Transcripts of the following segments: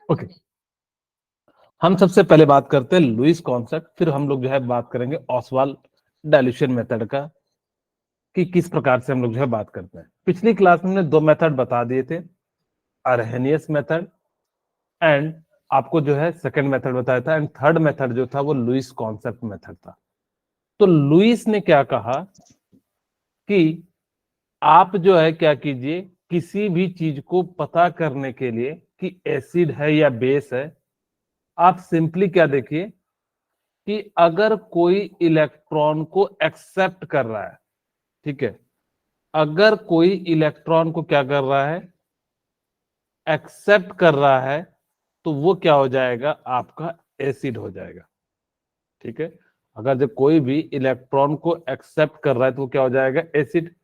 Okay, हम सबसे पहले बात करते हैं लुईस कॉन्सेप्ट, फिर हम लोग जो है बात करेंगे ऑसवाल्ड डाइल्यूशन मेथड का, कि किस प्रकार से हम लोग जो है बात करते हैं। पिछली क्लास में हमने दो मेथड बता दिए थे, अर्हेनियस मेथड एंड आपको जो है सेकंड मेथड बताया था, एंड थर्ड मेथड जो था वो लुईस कॉन्सेप्ट मेथड था। तो लुईस ने क्या कहा कि आप जो है क्या कीजिए, किसी भी चीज को पता करने के लिए कि एसिड है या बेस है, आप सिंपली क्या देखिए कि अगर कोई इलेक्ट्रॉन को एक्सेप्ट कर रहा है, ठीक है, अगर कोई इलेक्ट्रॉन को क्या कर रहा है, एक्सेप्ट कर रहा है, तो वो क्या हो जाएगा, आपका एसिड हो जाएगा। ठीक है, अगर जब कोई भी इलेक्ट्रॉन को एक्सेप्ट कर रहा है तो वो क्या हो जाएगा, एसिड।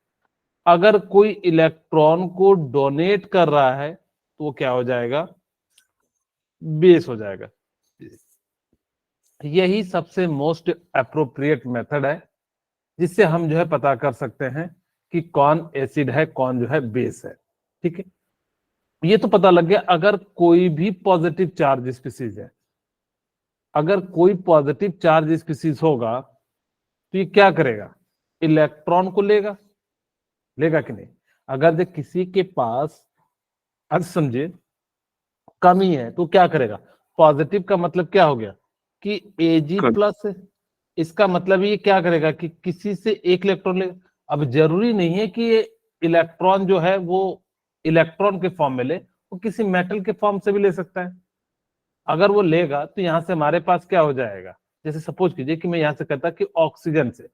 अगर कोई इलेक्ट्रॉन को डोनेट कर रहा है तो वो क्या हो जाएगा, बेस हो जाएगा। यही सबसे मोस्ट अप्रोप्रिएट मेथड है जिससे हम जो है पता कर सकते हैं कि कौन एसिड है कौन जो है बेस है। ठीक है, ये तो पता लग गया। अगर कोई भी पॉजिटिव चार्ज स्पीसीज है, अगर कोई पॉजिटिव चार्ज स्पीसीज होगा तो ये क्या करेगा, इलेक्ट्रॉन को लेगा, लेगा कि नहीं। अगर जो किसी के पास, आज समझिए, कमी है तो क्या करेगा, पॉजिटिव का मतलब क्या हो गया कि Ag प्लस, इसका मतलब ये क्या करेगा कि किसी से एक इलेक्ट्रॉन लेगा। अब जरूरी नहीं है कि ये इलेक्ट्रॉन जो है वो इलेक्ट्रॉन के फॉर्म में ले, वो किसी मेटल के फॉर्म से भी ले सकता है। अगर वो लेगा तो यहां से हमारे पास क्या हो जाएगा, जैसे सपोज कीजिए कि मैं यहां से कहता कि ऑक्सीजन से,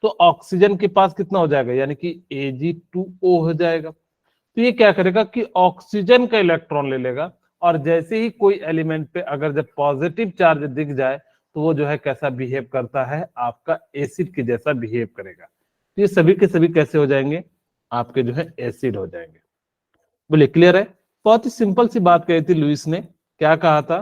तो ऑक्सीजन के पास कितना हो जाएगा, यानी कि Ag2O हो जाएगा। तो ये क्या करेगा कि ऑक्सीजन का इलेक्ट्रॉन ले लेगा, और जैसे ही कोई एलिमेंट पे अगर जब पॉजिटिव चार्ज दिख जाए तो वो जो है कैसा बिहेव करता है, आपका एसिड के जैसा बिहेव करेगा। तो ये सभी के सभी कैसे हो जाएंगे, आपके जो है एसिड हो जाएंगे। बोलिए, क्लियर है। बहुत ही सिंपल सी बात कही थी लुईस ने, क्या कहा था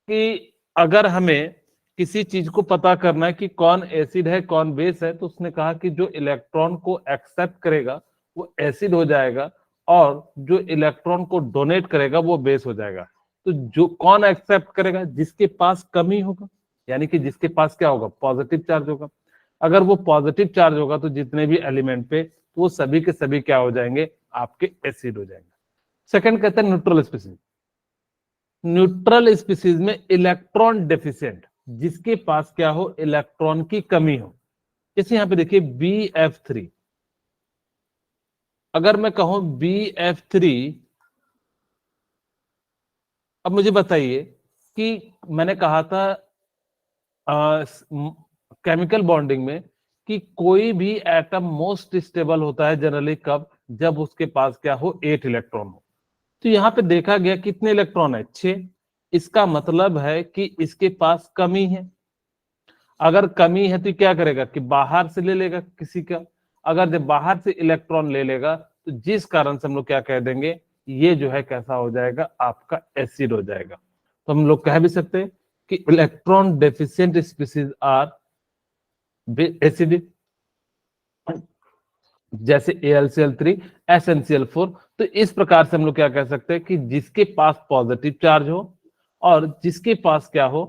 कि अगर हमें किसी चीज को पता करना है कि कौन एसिड है कौन बेस है, तो उसने कहा कि जो इलेक्ट्रॉन को एक्सेप्ट करेगा वो एसिड हो जाएगा, और जो इलेक्ट्रॉन को डोनेट करेगा वो बेस हो जाएगा। तो जो कौन एक्सेप्ट करेगा, जिसके पास कमी होगा, यानी कि जिसके पास क्या होगा, पॉजिटिव चार्ज होगा। अगर वो पॉजिटिव चार्ज होगा तो जितने भी एलिमेंट पे, तो वो सभी के सभी क्या हो जाएंगे, आपके एसिड हो जाएंगे। सेकंड कहते हैं न्यूट्रल स्पीसीज। न्यूट्रल स्पीसीज में इलेक्ट्रॉन डेफिशिएंट, जिसके पास क्या हो, इलेक्ट्रॉन की कमी हो। जैसे यहां पे देखिए BF3, अगर मैं कहूं BF3, अब मुझे बताइए कि मैंने कहा था केमिकल बॉन्डिंग में कि कोई भी एटम मोस्ट स्टेबल होता है जनरली कब, जब उसके पास क्या हो, 8 इलेक्ट्रॉन हो। तो यहाँ पे देखा गया कितने इलेक्ट्रॉन है, 6। इसका मतलब है कि इसके पास कमी है। अगर कमी है तो क्या करेगा कि बाहर से ले लेगा किसी का। अगर जब बाहर से इलेक्ट्रॉन ले लेगा तो जिस कारण से हम लोग क्या कह देंगे, ये जो है कैसा हो जाएगा, आपका एसिड हो जाएगा। तो हम लोग कह भी सकते हैं कि electron deficient species are acidic, जैसे AlCl3, SnCl4। तो इस प्रकार से हम लोग क्या कह सकते हैं कि जिसके पास पॉजिटिव चार्ज हो और जिसके पास क्या हो,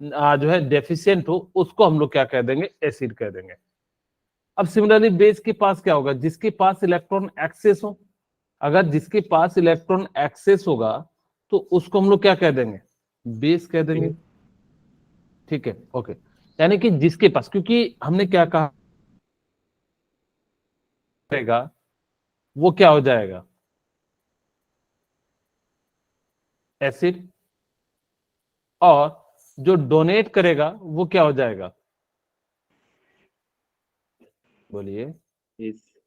जो है डेफिशिएंट हो, उसको हम लोग क्या कह देंगे, एसिड कह देंगे। अब सिमिलरली बेस के पास क्या होगा, जिसके पास इलेक्ट्रॉन एक्सेस हो। अगर जिसके पास इलेक्ट्रॉन एक्सेस होगा तो उसको हम लोग क्या कह देंगे, बेस कह देंगे। ठीक है, ओके। यानी कि जिसके पास, क्योंकि हमने क्या कहा वो क्या हो जाएगा, एसिड, और जो डोनेट करेगा वो क्या हो जाएगा, बोलिए,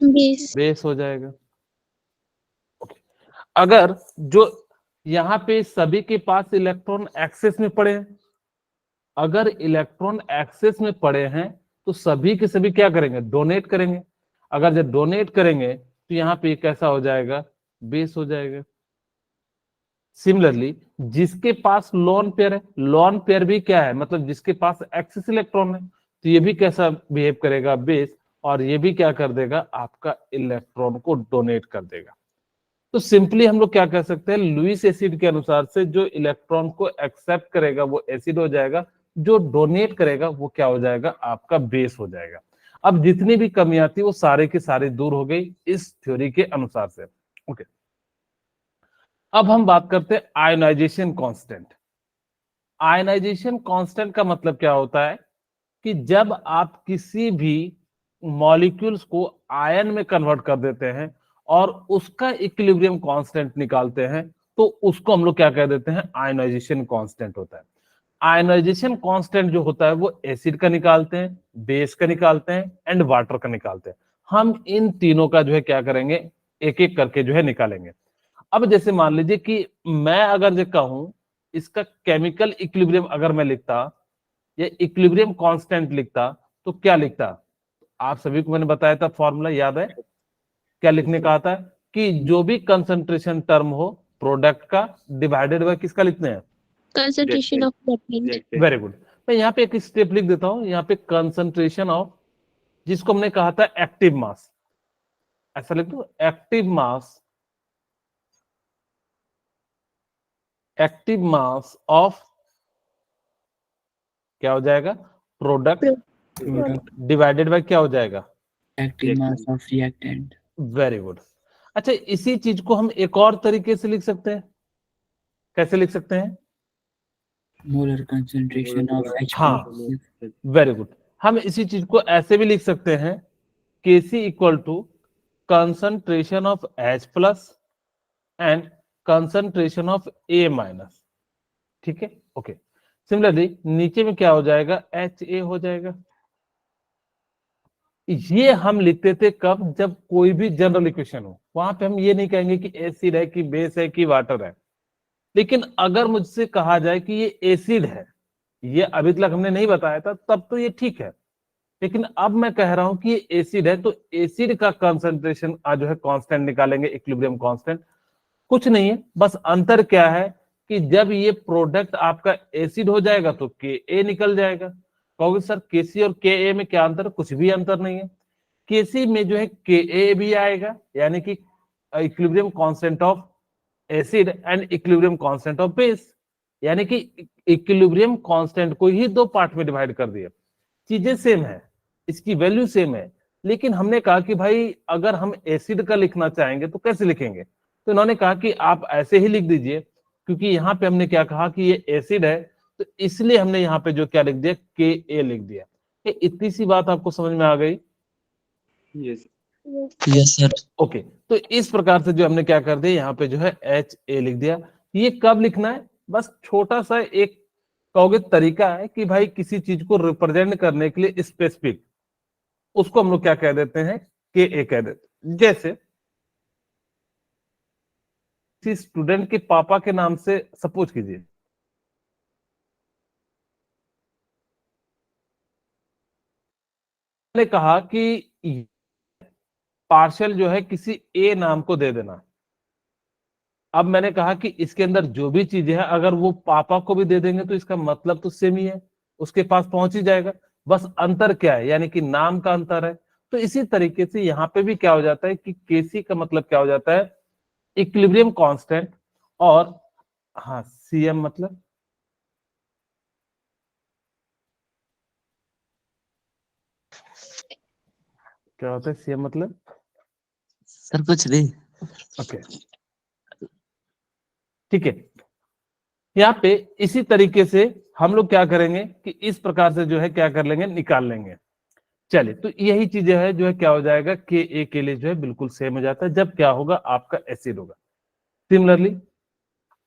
बेस हो जाएगा। अगर जो यहाँ पे सभी के पास इलेक्ट्रॉन एक्सेस में पड़े हैं, अगर इलेक्ट्रॉन एक्सेस में पड़े हैं तो सभी के सभी क्या करेंगे, डोनेट करेंगे। अगर जब डोनेट करेंगे तो यहाँ पे कैसा हो जाएगा, बेस हो जाएगा। सिमिलरली जिसके पास लोन पेयर है, लोन पेयर भी क्या है, मतलब जिसके पास एक्सेस इलेक्ट्रॉन है, तो ये भी कैसा बिहेव करेगा, बेस, और ये भी क्या कर देगा, आपका इलेक्ट्रॉन को डोनेट कर देगा। तो सिंपली हम लोग क्या कह सकते हैं, लुईस एसिड के अनुसार से जो इलेक्ट्रॉन को एक्सेप्ट करेगा वो एसिड हो जाएगा, जो डोनेट करेगा वो क्या हो जाएगा, आपका बेस हो जाएगा। अब जितनी भी कमियां थी वो सारे की सारी दूर हो गई इस थ्योरी के अनुसार से। ओके, अब हम बात करते हैं आयोनाइजेशन कांस्टेंट। आयोनाइजेशन कांस्टेंट का मतलब क्या होता है कि जब आप किसी भी मॉलिक्यूल्स को आयन में कन्वर्ट कर देते हैं और उसका इक्विलिब्रियम कांस्टेंट निकालते हैं, तो उसको हम लोग क्या कह देते हैं, आयोनाइजेशन कांस्टेंट होता है। आयोनाइजेशन कांस्टेंट जो होता है वो एसिड का निकालते हैं, बेस का निकालते हैं एंड वाटर का निकालते हैं। हम इन तीनों का जो है क्या करेंगे, एक एक करके जो है निकालेंगे। अब जैसे मान लीजिए कि मैं अगर जो कहूं इसका केमिकल इक्विलिब्रियम अगर मैं लिखता या इक्विलिब्रियम कांस्टेंट लिखता, तो क्या लिखता, आप सभी को मैंने बताया था फॉर्मूला याद है, क्या लिखने का आता है कि जो भी कंसंट्रेशन टर्म हो प्रोडक्ट का डिवाइडेड बाय किसका लिखते हैं, concentration of protein. Very good. मैं यहाँ पे एक स्टेप लिख देता हूं, यहाँ पे कंसंट्रेशन ऑफ, जिसको हमने कहा था एक्टिव मास, ऐसा लिख दो, एक्टिव मास ऑफ क्या हो जाएगा, प्रोडक्ट डिवाइडेड बाय क्या हो जाएगा, active mass of reactant. Very good. अच्छा, इसी चीज को हम एक और तरीके से लिख सकते हैं, कैसे लिख सकते हैं, मोलर कंसंट्रेशन ऑफ H+। हाँ, वेरी गुड। हम इसी चीज को ऐसे भी लिख सकते हैं, Kc equal to concentration of H plus and concentration of A minus. ठीक है, ओके। सिमिलरली नीचे में क्या हो जाएगा, Ha हो जाएगा। ये हम लिखते थे कब, जब कोई भी जनरल इक्वेशन हो, वहां पे हम ये नहीं कहेंगे कि एसिड है कि बेस है कि वाटर है। लेकिन अगर मुझसे कहा जाए कि ये एसिड है, ये अभी तक हमने नहीं बताया था, तब तो ये ठीक है। लेकिन अब मैं कह रहा हूं कि ये एसिड है, तो एसिड का कंसंट्रेशन जो है कांस्टेंट निकालेंगे, इक्विलिब्रियम कांस्टेंट। कुछ नहीं है, बस अंतर क्या है कि जब ये प्रोडक्ट आपका एसिड हो जाएगा तो के निकल जाएगा। कहोगे सर केसी और के में क्या अंतर है, कुछ भी अंतर नहीं है। केसी में जो है के भी आएगा, यानी कि equilibrium constant of acid and equilibrium constant of base, यानी कि इक्विलिब्रियम कांस्टेंट को ही दो पार्ट में डिवाइड कर दिया। चीजें सेम है, इसकी वैल्यू सेम है, लेकिन हमने कहा कि भाई अगर हम एसिड का लिखना चाहेंगे तो कैसे लिखेंगे, तो इन्होंने कहा कि आप ऐसे ही लिख दीजिए, क्योंकि यहाँ पे हमने क्या कहा कि ये एसिड है, तो इसलिए हमने यहाँ पे जो क्या लिख दिया, के लिख दिया। इतनी सी बात आपको समझ में आ गई? Yes sir. ओके, तो इस प्रकार से जो हमने क्या कर दिया, यहाँ पे जो है HA लिख दिया। ये कब लिखना है, बस छोटा सा एक कहोगे तरीका है कि भाई किसी चीज को रिप्रेजेंट करने के लिए स्पेसिफिक, उसको हम लोग क्या कह देते हैं, के कह देते। जैसे किसी स्टूडेंट के पापा के नाम से सपोज कीजिए, मैंने कहा कि पार्शियल जो है किसी ए नाम को दे देना। अब मैंने कहा कि इसके अंदर जो भी चीजें हैं अगर वो पापा को भी दे देंगे तो इसका मतलब तो सेम ही है, उसके पास पहुंच ही जाएगा। बस अंतर क्या है, यानी कि नाम का अंतर है। तो इसी तरीके से यहाँ पे भी क्या हो जाता है कि केसी का मतलब क्या हो जाता है, इक्विलिब्रियम कांस्टेंट, और हाँ सीएम मतलब क्या होता है, सीएम मतलब सर कुछ नहीं। ओके, ठीक है। यहाँ पे इसी तरीके से हम लोग क्या करेंगे कि इस प्रकार से जो है क्या कर लेंगे, निकाल लेंगे। चलिए, तो यही चीजें है जो है क्या हो जाएगा, के लिए जो है बिल्कुल सेम हो जाता है जब क्या होगा, आपका एसिड होगा। सिमिलरली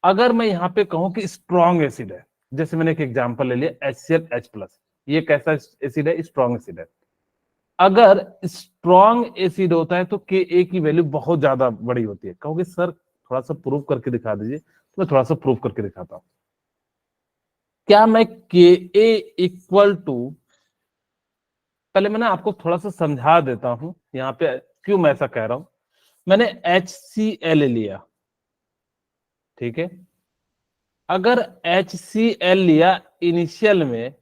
अगर मैं यहाँ पे कहूं कि स्ट्रॉन्ग एसिड है, जैसे मैंने एक एग्जांपल ले लिया HClH+, ये कैसा एसिड है, स्ट्रॉन्ग एसिड है। अगर स्ट्रॉन्ग एसिड होता है तो के की वैल्यू बहुत ज्यादा बड़ी होती है। कहोगे सर थोड़ा सा प्रूव करके दिखा दीजिए, तो मैं थोड़ा सा प्रूव करके दिखाता हूं। क्या मैं के इक्वल टू, पहले मैं ना आपको थोड़ा सा समझा देता हूं यहाँ पे क्यों मैं ऐसा कह रहा हूं। मैंने HCl लिया, ठीक है। अगर HCl लिया इनिशियल में,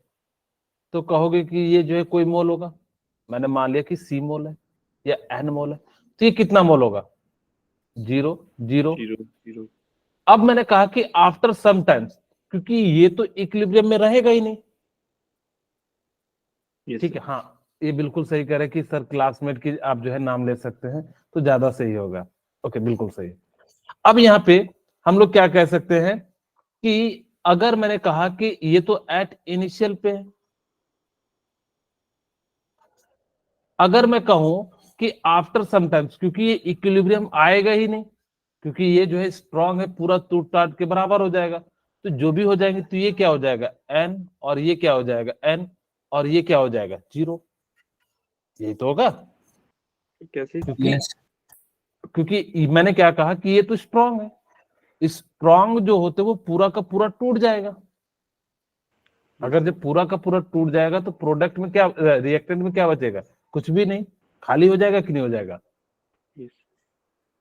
तो कहोगे कि ये जो है कोई मोल होगा। मैंने मान लिया कि C मोल है या N मोल है, तो ये कितना मोल होगा, जीरो जीरो। Zero zero. अब मैंने कहा कि आफ्टर सम टाइम्स, क्योंकि ये तो इक्विलिब्रियम में रहेगा ही नहीं। यस ठीक है, हाँ ये बिल्कुल सही कह रहे हैं कि सर क्लासमेट की आप जो है नाम ले सकते हैं तो ज्यादा सही होगा। ओके, बिल्कुल सही। अब यहाँ पे हम लोग क्या कह सकते हैं कि अगर मैंने कहा कि ये तो एट इनिशियल पे है, अगर मैं कहूं कि आफ्टर समटाइम्स, क्योंकि ये इक्विलिब्रियम आएगा ही नहीं, क्योंकि ये जो है स्ट्रांग है, पूरा टूट टाट के बराबर हो जाएगा, तो जो भी हो जाएंगे तो ये क्या हो जाएगा एन, और ये क्या हो जाएगा एन, और ये क्या हो जाएगा जीरो। यही तो होगा, कैसे? क्योंकि Yes. क्योंकि मैंने क्या कहा कि ये तो स्ट्रांग है, स्ट्रांग जो होते हैं वो पूरा का पूरा टूट जाएगा। अगर जब पूरा का पूरा टूट जाएगा तो प्रोडक्ट में क्या, रिएक्टेंट में क्या बचेगा, कुछ भी नहीं, खाली हो जाएगा कि नहीं हो जाएगा। यस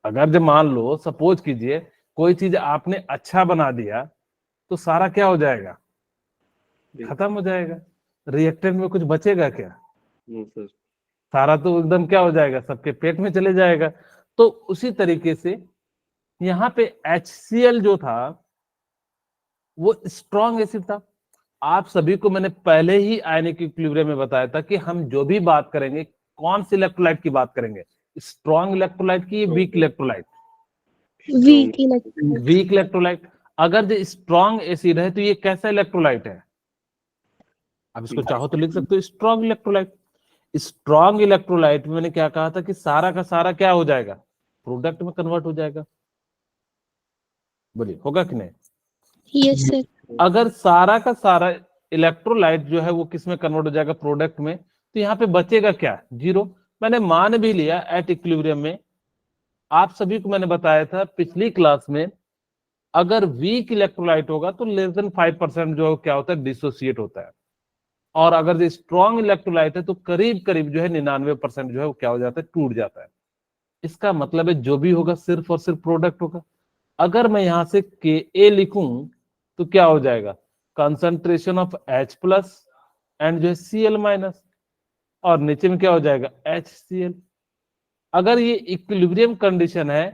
अगर जब मान लो सपोज कीजिए कोई चीज आपने अच्छा बना दिया तो सारा क्या हो जाएगा, खत्म हो जाएगा, रिएक्टेंट में कुछ बचेगा क्या, नो सर। सारा तो एकदम क्या हो जाएगा, सबके पेट में चले जाएगा। तो उसी तरीके से यहाँ पे HCl जो था वो स्ट्रॉन्ग एसिड था। आप सभी को मैंने पहले ही आयनिक इक्विलिब्रियम में बताया था कि हम जो भी बात करेंगे कौन से इलेक्ट्रोलाइट की बात करेंगे, स्ट्रॉन्ग इलेक्ट्रोलाइट की, weak electrolyte, weak electrolyte. Weak electrolyte. अगर जो स्ट्रॉन्ग एसिड है तो ये कैसा इलेक्ट्रोलाइट है, आप इसको चाहो तो लिख सकते हो स्ट्रॉन्ग इलेक्ट्रोलाइट। स्ट्रॉन्ग इलेक्ट्रोलाइट में मैंने क्या कहा था कि सारा का सारा क्या हो जाएगा, प्रोडक्ट में कन्वर्ट हो जाएगा। बोलिए होगा कि नहीं। Yes sir. अगर सारा का सारा इलेक्ट्रोलाइट जो है वो किस में कन्वर्ट हो जाएगा, प्रोडक्ट में, तो यहाँ पे बचेगा क्या, जीरो। मैंने मान भी लिया एट इक्विलिब्रियम में। आप सभी को मैंने बताया था पिछली क्लास में, अगर वीक इलेक्ट्रोलाइट होगा तो लेस देन 5% जो क्या होता है, डिसोसिएट होता है, और अगर जो स्ट्रॉन्ग इलेक्ट्रोलाइट है तो करीब करीब जो है 99% जो है वो क्या हो जाता है, टूट जाता है। इसका मतलब है जो भी होगा सिर्फ और सिर्फ प्रोडक्ट होगा। अगर मैं यहां से Ka लिखूं तो क्या हो जाएगा, concentration of H plus and जो है Cl माइनस, और नीचे में क्या हो जाएगा HCl। अगर ये इक्विलिब्रियम कंडीशन है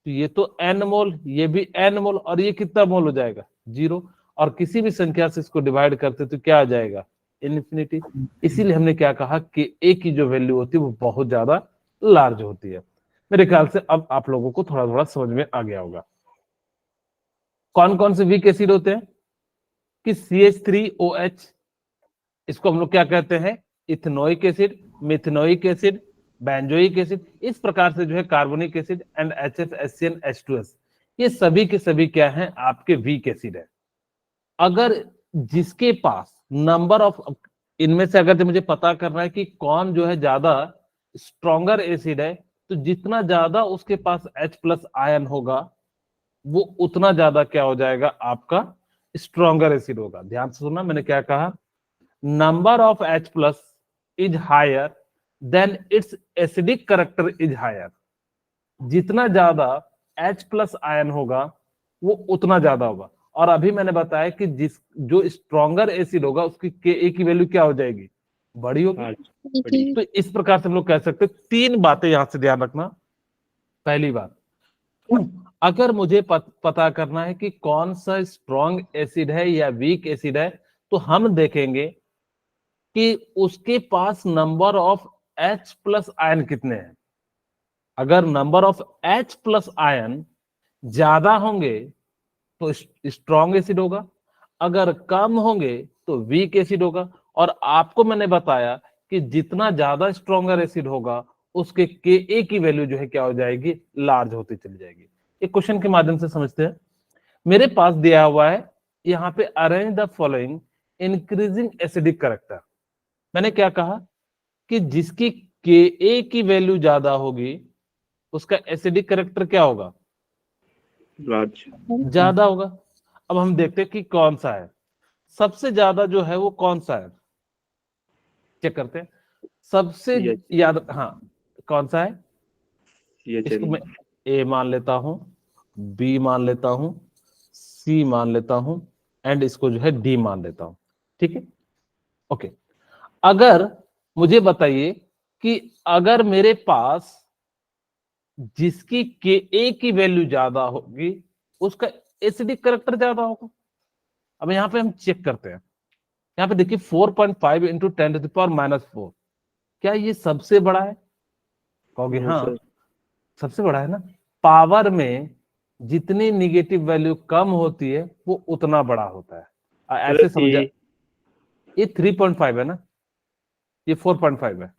तो ये तो n मोल, ये भी n मोल, और ये कितना मोल हो जाएगा, जीरो। और किसी भी संख्या से इसको डिवाइड करते तो क्या आ जाएगा, इन्फिनिटी। इसीलिए हमने क्या कहा कि A की जो वैल्यू होती है वो बहुत ज्यादा लार्ज होती है। मेरे ख्याल से अब आप लोगों को थोड़ा थोड़ा समझ में आ गया होगा कौन कौन से वीक एसिड होते हैं। कि CH3OH, इसको हम लोग क्या कहते हैं, ethanoic acid, methanoic acid, benzoic acid. इस प्रकार से जो है carbonic acid and HFHCN H2S, ये सभी के सभी क्या हैं, आपके वीक एसिड है। अगर जिसके पास नंबर ऑफ, इनमें से अगर मुझे पता करना है कि कौन जो है ज्यादा स्ट्रॉन्गर एसिड है, तो जितना ज्यादा उसके पास H प्लस आयन होगा वो उतना ज्यादा क्या हो जाएगा, आपका स्ट्रॉन्गर एसिड होगा। ध्यान से सुनना, मैंने क्या कहा, number of H plus is higher then its acidic character is higher. जितना ज्यादा H प्लस आयन होगा वो उतना ज्यादा होगा। और अभी मैंने बताया कि जो स्ट्रॉन्गर एसिड होगा उसकी Ka की वैल्यू क्या हो जाएगी, बड़ी होगी। तो इस प्रकार से हम लोग कह सकते हैं, तीन बातें यहां से ध्यान रखना। पहली बात, अगर मुझे पता करना है कि कौन सा स्ट्रॉन्ग एसिड है या वीक एसिड है, तो हम देखेंगे कि उसके पास number of H plus ion कितने हैं। अगर number of H plus ion ज्यादा होंगे तो स्ट्रॉन्ग एसिड होगा, अगर कम होंगे तो वीक एसिड होगा। और आपको मैंने बताया कि जितना ज्यादा स्ट्रॉन्गर एसिड होगा उसके Ka की वैल्यू जो है क्या हो जाएगी, लार्ज होती चली जाएगी। एक क्वेश्चन के माध्यम से समझते हैं। मेरे पास दिया हुआ है यहाँ पे, arrange the following increasing acidic character. मैंने क्या कहा कि जिसकी Ka की वैल्यू ज्यादा होगी उसका एसिडिक करेक्टर क्या होगा, लार्ज, ज्यादा होगा। अब हम देखते हैं कि कौन सा है सबसे ज्यादा, जो है वो कौन सा है, चेक करते हैं। सबसे याद, हाँ कौन सा है, इसको मैं A मान लेता हूं, B मान लेता हूं, C मान लेता हूं, एंड इसको जो है D मान लेता हूं। ठीक है, ओके। अगर मुझे बताइए कि अगर मेरे पास जिसकी के ए की वैल्यू ज्यादा होगी उसका एसिडिक करेक्टर ज्यादा होगा। अब यहाँ पे हम चेक करते हैं, यहाँ पे देखिए 4.5 इंटू 10⁻⁻4, क्या ये सबसे बड़ा है? कहोगे नो हाँ सर। सबसे बड़ा है ना। पावर में जितनी निगेटिव वैल्यू कम होती है वो उतना बड़ा होता है। ऐसे समझा, ये 3.5 है ना, ये 4.5 है,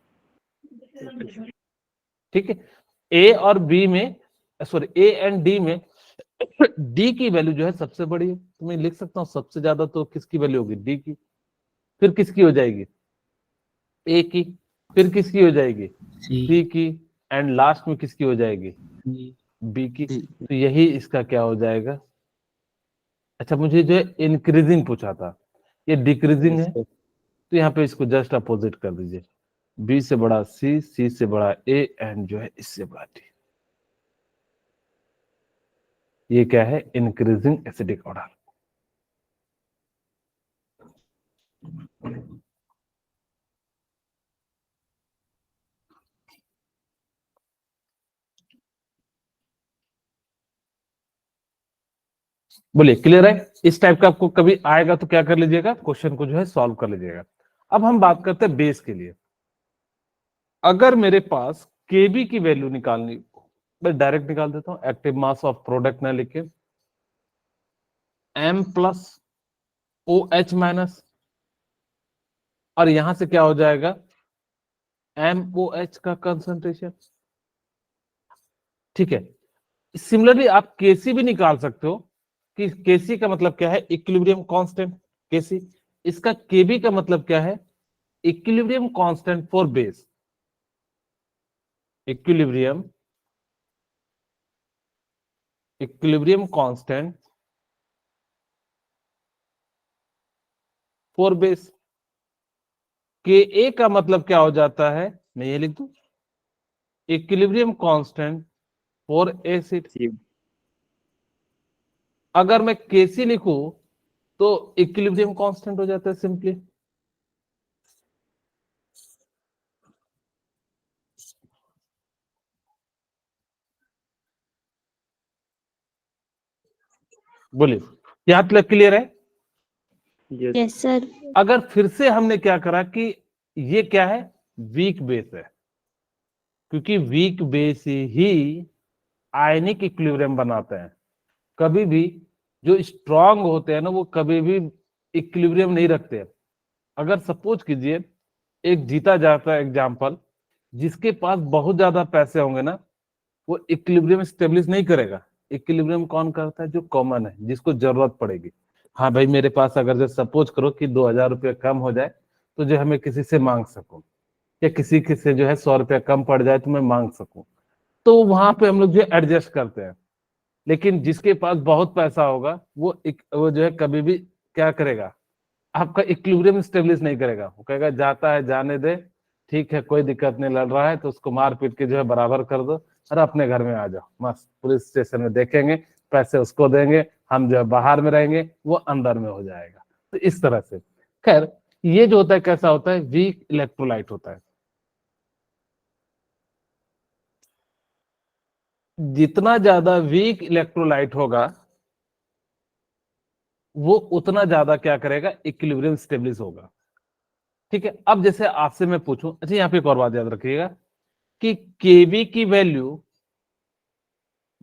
ठीक है। ए और बी में, सॉरी ए एंड डी में डी की वैल्यू जो है सबसे बड़ी है, तो मैं लिख सकता हूँ सबसे ज्यादा तो किसकी वैल्यू होगी? डी की। फिर किसकी हो जाएगी? ए की। फिर किसकी हो जाएगी? सी सी की। एंड लास्ट में किसकी हो जाएगी? डी बी की। तो यही इसका क्या हो जाएगा? अच्छा मुझे जो है इंक्रीजिंग पूछा था, ये डिक्रीजिंग है, तो यहाँ पे इसको जस्ट अपोजिट कर दीजिए। बी से बड़ा सी, सी से बड़ा ए, एंड जो है इससे बड़ा डी। ये क्या है? Increasing acidic order. बोलिए क्लियर है? इस टाइप का आपको कभी आएगा तो क्या कर लीजिएगा, क्वेश्चन को जो है सॉल्व कर लीजिएगा। अब हम बात करते हैं बेस के लिए। अगर मेरे पास केबी की वैल्यू निकालनी, मैं डायरेक्ट निकाल देता हूं, एक्टिव मास ऑफ प्रोडक्ट ना लिखे, M plus O H minus, और यहां से क्या हो जाएगा? एम ओ एच का कंसंट्रेशन, ठीक है। सिमिलरली आप केसी भी निकाल सकते हो, कि केसी का मतलब क्या है? इक्विलिब्रियम कांस्टेंट केसी। इसका केबी का मतलब क्या है? Equilibrium constant for base. Equilibrium equilibrium constant for base. के ए का मतलब क्या हो जाता है? मैं ये लिख दूं, इक्विलिब्रियम कांस्टेंट फॉर एसिड। अगर मैं केसी लिखूं तो इक्विलिब्रियम कांस्टेंट हो जाता है सिंपली। बोलिए, यहां तक क्लियर है? Yes yes sir. अगर फिर से हमने क्या करा कि ये क्या है? वीक बेस है, क्योंकि वीक बेस ही आयनिक इक्विलिब्रियम बनाते हैं। कभी भी जो स्ट्रांग होते हैं ना, वो कभी भी इक्विलिब्रियम नहीं रखते। अगर सपोज कीजिए एक जीता जाता एग्जाम्पल, जिसके पास बहुत ज्यादा पैसे होंगे ना, वो इक्विलिब्रियम स्टेब्लिश नहीं करेगा। इक्विलिब्रियम कौन करता है? जो कॉमन है, जिसको जरूरत पड़ेगी। हाँ भाई, मेरे पास अगर जो सपोज करो कि 2,000 रुपये कम हो जाए, तो जो हमें किसी से मांग सकूं, या किसी से जो है 100 रुपया कम पड़ जाए तो मैं मांग सकूं, तो वहां पे हम लोग जो एडजस्ट करते हैं। लेकिन जिसके पास बहुत पैसा होगा, वो जो है कभी भी क्या करेगा? आपका इक्विलिब्रियम स्टेब्लिश नहीं करेगा। वो कहेगा जाता है जाने दे, ठीक है, कोई दिक्कत नहीं, लड़ रहा है तो उसको मार पीट के जो है बराबर कर दो, और अपने घर में आ जाओ, मस्त पुलिस स्टेशन में देखेंगे, पैसे उसको देंगे, हम जो है बाहर में रहेंगे, वो अंदर में हो जाएगा। तो इस तरह से, खैर, ये जो होता है कैसा होता है? वीक इलेक्ट्रोलाइट होता है। जितना ज्यादा वीक इलेक्ट्रोलाइट होगा, वो उतना ज्यादा क्या करेगा? इक्विलिब्रियम स्टेब्लिश होगा। ठीक है। अब जैसे आपसे मैं पूछूं, अच्छा यहाँ पे एक और बात याद रखिएगा कि केबी की वैल्यू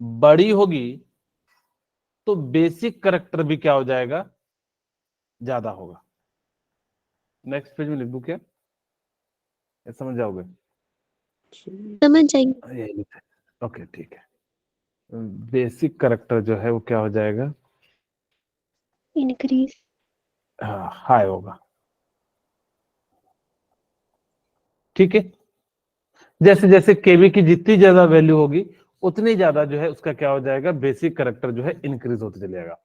बड़ी होगी तो बेसिक करैक्टर भी क्या हो जाएगा? ज्यादा होगा। नेक्स्ट पेज में लिख दूं क्या? ये समझ जाओगे? समझ जाएंगे। यही लिखा है। ओके ठीक है। बेसिक करैक्टर जो है वो क्या हो जाएगा? इंक्रीज। हाँ, हाई होगा। ठीक है। जैसे जैसे केबी की जितनी ज्यादा वैल्यू होगी, उतनी ज्यादा जो है उसका क्या हो जाएगा? बेसिक करैक्टर जो है इंक्रीज होते चलेगा।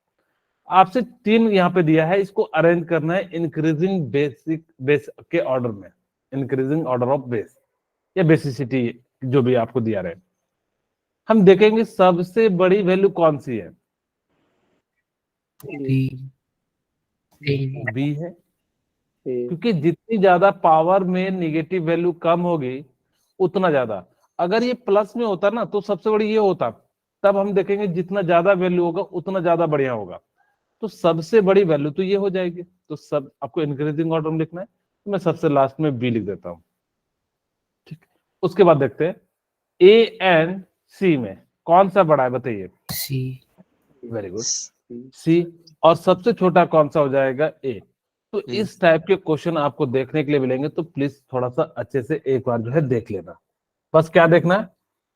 आपसे 3 यहाँ पे दिया है, इसको अरेंज करना है इंक्रीजिंग बेसिक बेस के ऑर्डर में, इंक्रीजिंग ऑर्डर ऑफ बेस या बेसिसिटी, जो भी आपको दिया रहे। हम देखेंगे सबसे बड़ी वैल्यू कौन सी है? डी डी बी है, क्योंकि जितनी ज्यादा पावर में निगेटिव वैल्यू कम होगी उतना ज्यादा। अगर ये प्लस में होता ना तो सबसे बड़ी ये होता, तब हम देखेंगे जितना ज्यादा वैल्यू होगा उतना ज्यादा बढ़िया होगा। तो सबसे बड़ी वैल्यू तो ये हो जाएगी। तो सब आपको इंक्रीजिंग ऑर्डर में लिखना है, तो मैं सबसे लास्ट में बी लिख देता हूं। ठीक, उसके बाद देखते हैं ए एंड सी में कौन सा बड़ा है, बताइए। सी। वेरी गुड, सी। और सबसे छोटा कौन सा हो जाएगा, ए। तो इस टाइप के क्वेश्चन आपको देखने के लिए मिलेंगे, तो प्लीज थोड़ा सा अच्छे से एक बार जो है देख लेना। बस क्या देखना है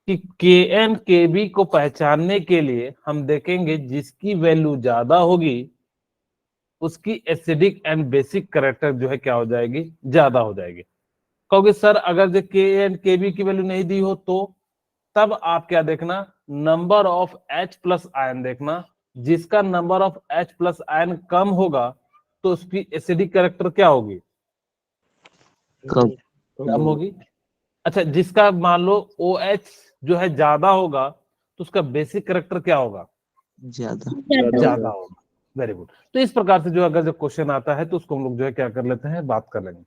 कि के एन के बी को पहचानने के लिए हम देखेंगे जिसकी वैल्यू ज्यादा होगी उसकी एसिडिक एंड बेसिक कैरेक्टर जो है क्या हो जाएगी, ज्यादा हो जाएगी। कहोगे सर अगर जो के एन के बी की वैल्यू नहीं दी हो तो, तब आप क्या देखना, number of H plus ion देखना। जिसका number of H plus ion कम होगा तो उसकी एसिडिक कैरेक्टर क्या होगी, कम होगी। अच्छा, जिसका मान लो OH जो है ज्यादा होगा तो उसका बेसिक कैरेक्टर क्या होगा, ज्यादा होगा। Very good. तो इस प्रकार से जो अगर जो क्वेश्चन आता है तो उसको हम लोग जो है क्या कर लेते हैं, बात कर लेंगे।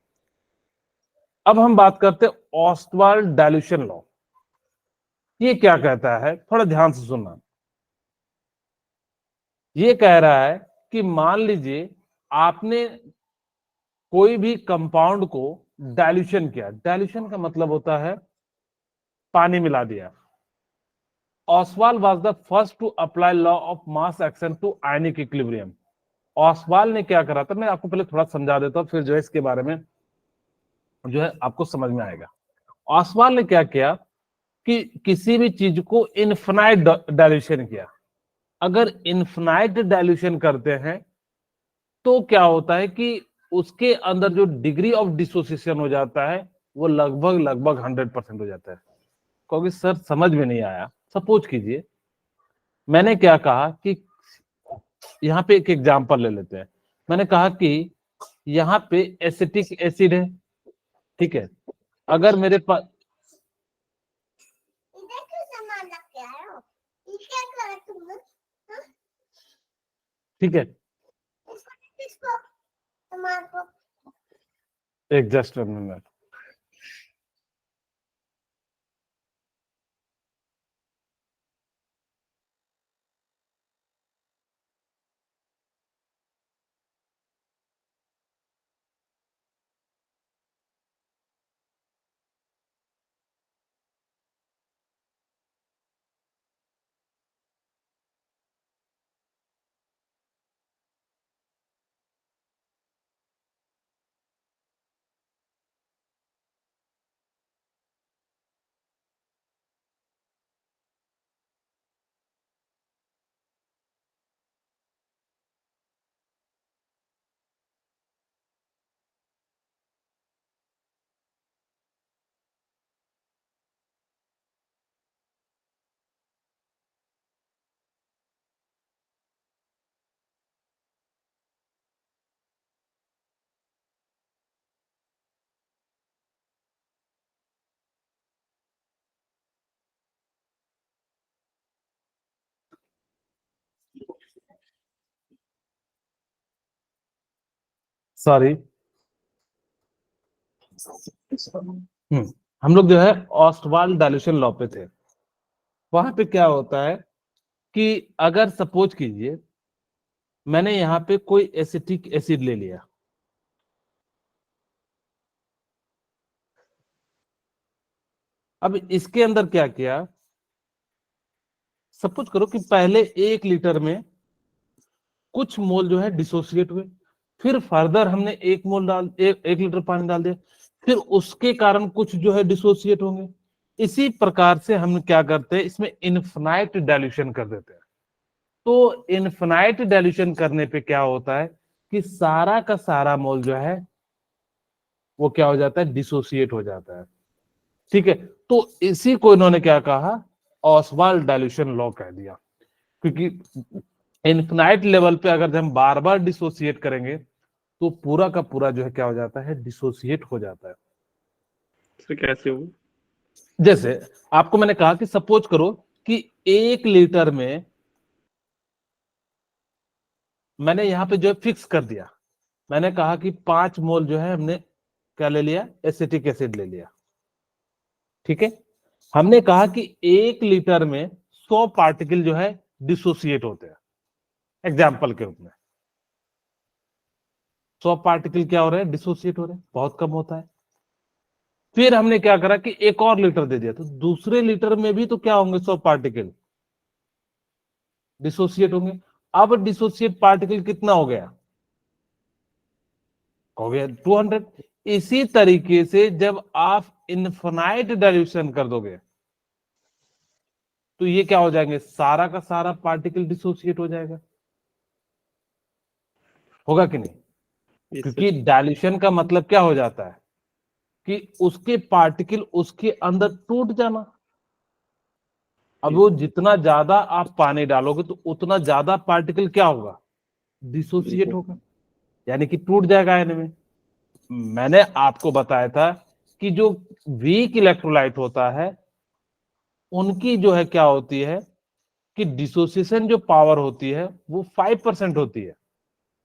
अब हम बात करते हैं ऑस्टवाल्ड डाइल्यूशन लॉ। ये क्या कहता है, थोड़ा ध्यान से सुनना। ये कह रहा है कि मान लीजिए आपने कोई भी कंपाउंड को डाइल्यूशन किया। डाइल्यूशन का मतलब होता है पानी मिला दिया। Oswald was the first to apply law of mass action to ionic equilibrium। Oswaal ने क्या करा था, मैं आपको पहले थोड़ा समझा देता हूं, फिर जो है इसके बारे में जो है आपको समझ में आएगा। ऑसवाल ने क्या किया कि किसी भी चीज को इनफिनाइट डाइल्यूशन किया। अगर इनफिनाइट डाइल्यूशन करते हैं तो क्या होता है कि उसके अंदर जो डिग्री ऑफ डिसोसिएशन हो जाता है वो लगभग लगभग 100% हो जाता है। क्योंकि सर समझ में नहीं आया, सपोज कीजिए मैंने क्या कहा कि यहाँ पे एक एग्जांपल ले लेते हैं। मैंने कहा कि यहाँ पे एसिटिक एसिड है, ठीक है। अगर मेरे पास, ठीक है, एक जस्ट मिनट। सॉरी, हम लोग जो है ऑस्टवाल्ड डाइल्यूशन लॉ पे थे। वहां पे क्या होता है कि अगर सपोज कीजिए मैंने यहाँ पे कोई एसिटिक एसिड ले लिया, अब इसके अंदर क्या किया, सपोज करो कि पहले 1 लीटर में कुछ मोल जो है डिसोसिएट हुए, फिर फर्दर हमने 1 मोल डाल, 1 लीटर पानी डाल दिया, फिर उसके कारण कुछ जो है डिसोसिएट होंगे। इसी प्रकार से हम क्या करते हैं, इसमें इनफिनाइट डाइल्यूशन कर देते हैं। तो इनफिनाइट डाइल्यूशन करने पे क्या होता है कि सारा का सारा मोल जो है वो क्या हो जाता है, डिसोसिएट हो जाता है। ठीक है, तो इसी को इन्होंने क्या कहा, ऑसवाल्ड डाइल्यूशन लॉ कह दिया। क्योंकि इनफिनाइट लेवल पे अगर हम बार बार डिसोसिएट करेंगे तो पूरा का पूरा जो है क्या हो जाता है, डिसोसिएट हो जाता है। सर कैसे हो? जैसे आपको मैंने कहा कि सपोज करो कि 1 लीटर में मैंने यहां पे जो है फिक्स कर दिया, मैंने कहा कि 5 मोल जो है हमने क्या ले लिया, एसिटिक एसिड ले लिया। ठीक है, हमने कहा कि 1 लीटर में 100 पार्टिकल जो है डिसोसिएट होते हैं, एग्जाम्पल के रूप में 100 पार्टिकल क्या हो रहे हैं, डिसोसिएट हो रहे हैं, बहुत कम होता है। फिर हमने क्या करा कि एक और लीटर दे दिया, तो दूसरे लीटर में भी तो क्या होंगे, 100 पार्टिकल डिसोसिएट होंगे। अब डिसोसिएट पार्टिकल कितना हो गया 200। इसी तरीके से जब आप इनफिनाइट डाइल्यूशन कर दोगे तो ये क्या हो जाएंगे, सारा का सारा पार्टिकल डिसोसिएट हो जाएगा, होगा कि नहीं? Yes, sir. क्योंकि डाइल्यूशन का मतलब क्या हो जाता है कि उसके पार्टिकल उसके अंदर टूट जाना। अब वो जितना ज्यादा आप पानी डालोगे तो उतना ज्यादा पार्टिकल क्या होगा, डिसोसिएट होगा, यानी कि टूट जाएगा आयन में। मैंने आपको बताया था कि जो वीक इलेक्ट्रोलाइट होता है उनकी जो है क्या होती है कि डिसोसिएशन जो पावर होती है वो 5% होती है,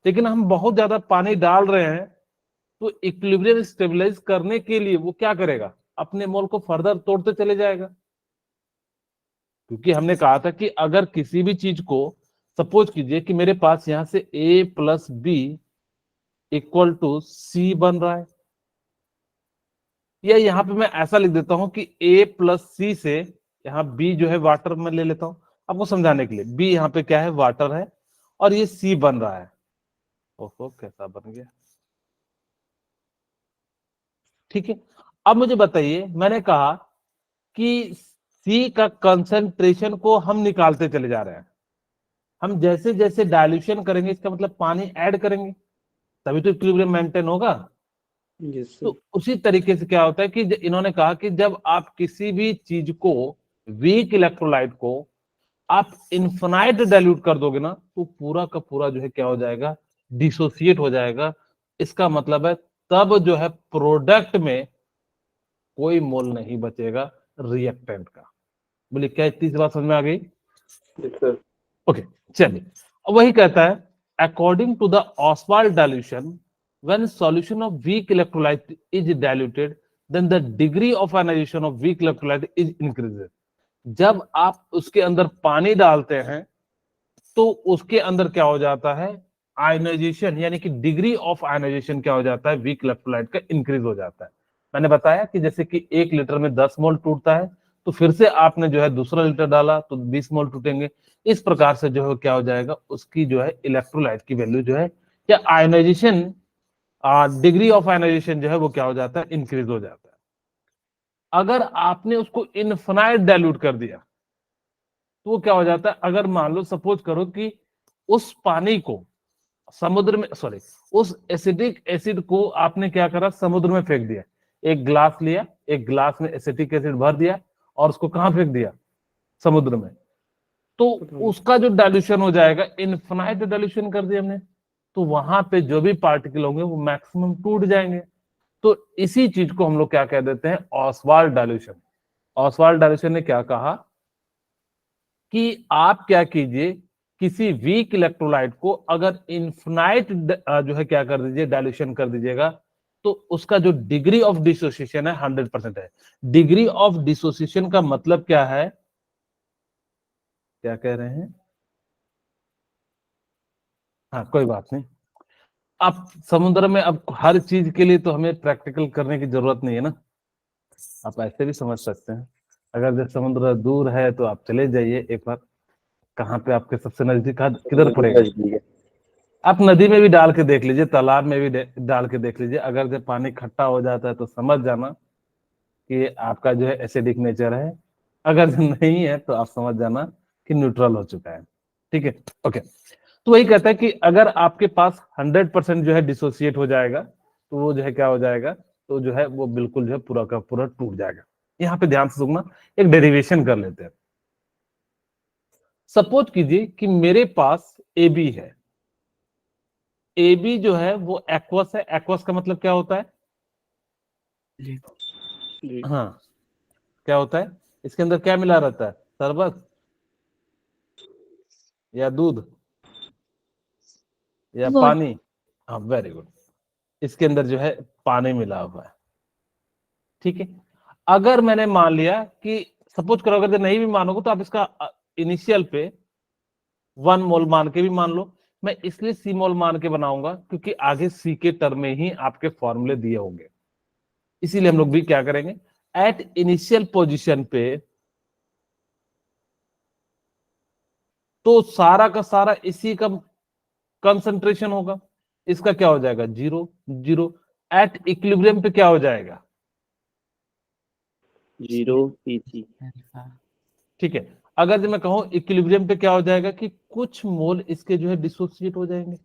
लेकिन हम बहुत ज्यादा पानी डाल रहे हैं तो इक्विलिब्रियम स्टेबलाइज करने के लिए वो क्या करेगा, अपने मोल को फर्दर तोड़ते चले जाएगा। क्योंकि हमने कहा था कि अगर किसी भी चीज को, सपोज कीजिए कि मेरे पास यहां से a plus B equal to C बन रहा है, या यहां पे मैं ऐसा लिख देता हूं कि a प्लस सी से यहाँ b जो है वाटर में ले लेता हूं आपको समझाने के लिए। b यहाँ पे क्या है, वाटर है, और ये c बन रहा है। ओहो कैसा बन गया, ठीक है। अब मुझे बताइए, मैंने कहा कि C का कंसंट्रेशन को हम निकालते चले जा रहे हैं। हम जैसे जैसे डाइल्यूशन करेंगे इसका मतलब पानी ऐड करेंगे तभी तो इक्विलिब्रियम मेंटेन होगा। Yes, sir. तो उसी तरीके से क्या होता है कि इन्होंने कहा कि जब आप किसी भी चीज को, वीक इलेक्ट्रोलाइट को आप इन्फिनाइट डाइल्यूट कर दोगे ना तो पूरा का पूरा जो है क्या हो जाएगा, डिसोसिएट हो जाएगा। इसका मतलब है तब जो है प्रोडक्ट में कोई मोल नहीं बचेगा रिएक्टेंट का। बोलिए क्या इतनी सी बात समझ में आ गई? Yes, sir. ओके चलिए, अब वही कहता है according to the Ostwald dilution when solution of weak electrolyte is diluted then the degree of ionization of weak electrolyte is increases. जब आप उसके अंदर पानी डालते हैं तो उसके अंदर क्या हो जाता है, आयनाइजेशन, यानी कि डिग्री ऑफ आयनाइजेशन क्या हो जाता है, वीक इलेक्ट्रोलाइट का इंक्रीज हो जाता है। मैंने बताया कि जैसे कि 1 लीटर में 10 मोल टूटता है, तो फिर से आपने जो है दूसरा लीटर डाला तो 20 मोल टूटेंगे। इस प्रकार से जो है क्या हो जाएगा, उसकी जो है इलेक्ट्रोलाइट की वैल्यू जो है या आयनाइजेशन, डिग्री ऑफ आयनाइजेशन जो है वो क्या हो जाता है, इंक्रीज हो जाता है। अगर आपने उसको इनफिनाइट डाइल्यूट कर दिया तो वो क्या हो जाता है, अगर मान लो सपोज करो कि उस पानी को समुद्र में, सॉरी, उस एसिडिक एसिड को आपने क्या करा, समुद्र में फेंक दिया। एक ग्लास लिया, एक ग्लास में एसिटिक एसिड भर दिया और उसको कहां फेंक दिया, समुद्र में। तो उसका जो डाइल्यूशन हो जाएगा, इनफिनाइट डाइल्यूशन कर दिया हमने, तो वहां पे जो भी पार्टिकल होंगे वो मैक्सिमम टूट जाएंगे। तो इसी चीज को हम लोग क्या कह देते हैं, ऑसवाल्ड डाइल्यूशन। ऑसवाल्ड डाइल्यूशन ने क्या कहा कि आप क्या कीजिए, किसी वीक इलेक्ट्रोलाइट को अगर इन्फिनाइट जो है क्या कर दीजिए, डाइल्यूशन कर दीजिएगा, तो उसका जो डिग्री ऑफ डिसोसिएशन है 100% है। डिग्री ऑफ डिसोसिएशन का मतलब क्या है, क्या कह रहे हैं, हाँ कोई बात नहीं। अब समुद्र में अब हर चीज के लिए तो हमें प्रैक्टिकल करने की जरूरत नहीं है ना, आप ऐसे भी समझ सकते हैं। अगर जब समुद्र दूर है तो आप चले जाइए एक बार, कहाँ पे आपके सबसे नजदीक किधर पड़ेगा, आप नदी में भी डाल के देख लीजिए, तालाब में भी डाल के देख लीजिए। अगर जब पानी खट्टा हो जाता है तो समझ जाना कि आपका जो है एसिडिक नेचर है, अगर नहीं है तो आप समझ जाना कि न्यूट्रल हो चुका है। ठीक है, ओके। तो वही कहता है कि अगर आपके पास 100% जो है डिसोसिएट हो जाएगा तो वो जो है क्या हो जाएगा, तो जो है वो बिल्कुल जो है पूरा का पूरा टूट जाएगा। यहाँ पे ध्यान से सुनना, एक डेरिवेशन कर लेते हैं। सपोज कीजिए कि मेरे पास ए बी है, ए बी जो है वो एक्वस है। एक्वस का मतलब क्या होता है, जी. हाँ क्या होता है, इसके अंदर क्या मिला रहता है, शरबत या दूध या वाटर। पानी, हाँ वेरी गुड, इसके अंदर जो है पानी मिला हुआ है। ठीक है, अगर मैंने मान लिया कि सपोज करो अगर नहीं भी मानोगे तो आप इसका इनिशियल पे 1 मोल मान के भी मान लो। मैं इसलिए सी मोल मान के बनाऊंगा क्योंकि आगे सी के टर्म में ही आपके फॉर्मूले दिए होंगे, इसीलिए हम लोग भी क्या करेंगे, एट इनिशियल पोजीशन पे तो सारा का सारा इसी का कंसंट्रेशन होगा, इसका क्या हो जाएगा 0 0। एट इक्विलिब्रियम पे क्या हो जाएगा 0 PC। अल्फा ठीक है। अगर जो मैं कहूं इक्विलिब्रियम पे क्या हो जाएगा कि कुछ मोल इसके जो है डिसोसिएट हो जाएंगे।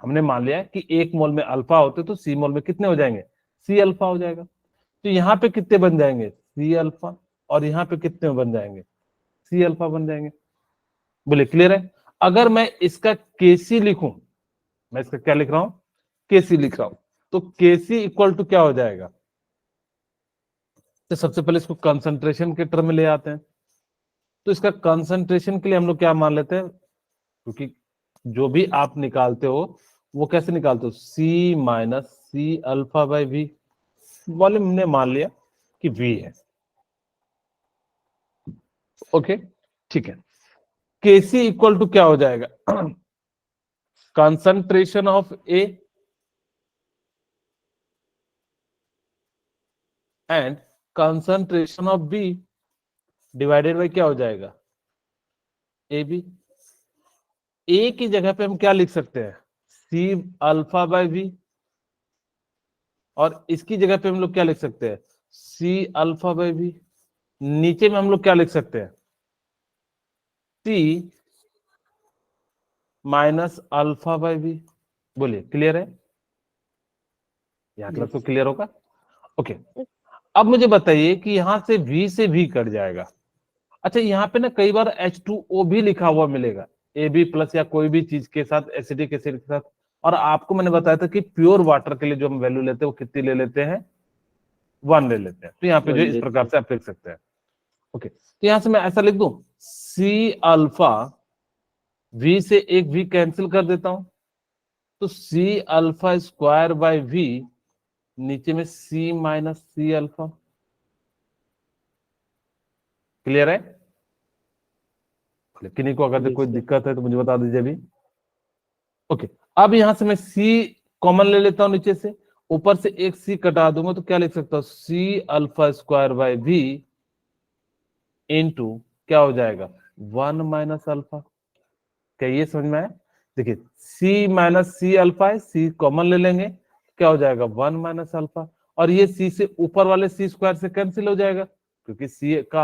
हमने मान लिया कि 1 मोल में अल्फा होते तो सी मोल में कितने हो जाएंगे, सी अल्फा हो जाएगा। तो यहाँ पे कितने बन जाएंगे सी अल्फा, और यहाँ पे कितने बन जाएंगे सी अल्फा बन जाएंगे। बोले क्लियर है। अगर मैं इसका केसी लिखूं, मैं इसका क्या लिख रहा हूं केसी लिख रहा हूं, तो केसी इक्वल टू क्या हो जाएगा, तो सबसे पहले इसको कंसंट्रेशन के टर्म में ले आते हैं। तो इसका कंसंट्रेशन के लिए हम लोग क्या मान लेते हैं, क्योंकि जो भी आप निकालते हो वो कैसे निकालते हो, C minus C alpha by V. Volume ने मान लिया कि वी है, ओके ठीक है। केसी इक्वल टू क्या हो जाएगा, concentration of A and concentration of B divided by क्या हो जाएगा ए बी। ए की जगह पे हम क्या लिख सकते हैं सी अल्फा बाई वी, और इसकी जगह पे हम लोग क्या लिख सकते हैं सी अल्फा बाई वी। नीचे में हम लोग क्या लिख सकते हैं सी माइनस अल्फा बाई वी। बोलिए क्लियर है, यहां तक तो क्लियर होगा, ओके। अब मुझे बताइए कि यहां से भी कट जाएगा। अच्छा यहाँ पे ना कई बार H2O भी लिखा हुआ मिलेगा, AB प्लस या कोई भी चीज के साथ, एसिडिक एसिड के साथ। और आपको मैंने बताया था कि प्योर वाटर के लिए जो हम वैल्यू लेते हैं वो कितनी ले लेते हैं 1 ले लेते हैं। तो यहाँ पे जो इस प्रकार से आप लिख सकते हैं, ओके। तो यहां से मैं ऐसा लिख दूं सी अल्फा, V से एक V कैंसिल कर देता हूं, तो C alpha square by V, नीचे में C minus C alpha. Clear है, किन्हीं को अगर कोई दिक्कत है तो मुझे बता दीजिए अभी, ओके। अब यहां से मैं C कॉमन ले लेता हूं, नीचे से ऊपर से एक C कटा दूंगा तो क्या लिख सकता हूं C alpha square by V into क्या हो जाएगा 1 माइनस अल्फा। क्या ये समझ में आया, देखिए C माइनस सी अल्फा है, C कॉमन ले लेंगे क्या हो जाएगा 1 माइनस अल्फा, और ये C से ऊपर वाले C स्क्वायर से कैंसिल हो जाएगा क्योंकि C का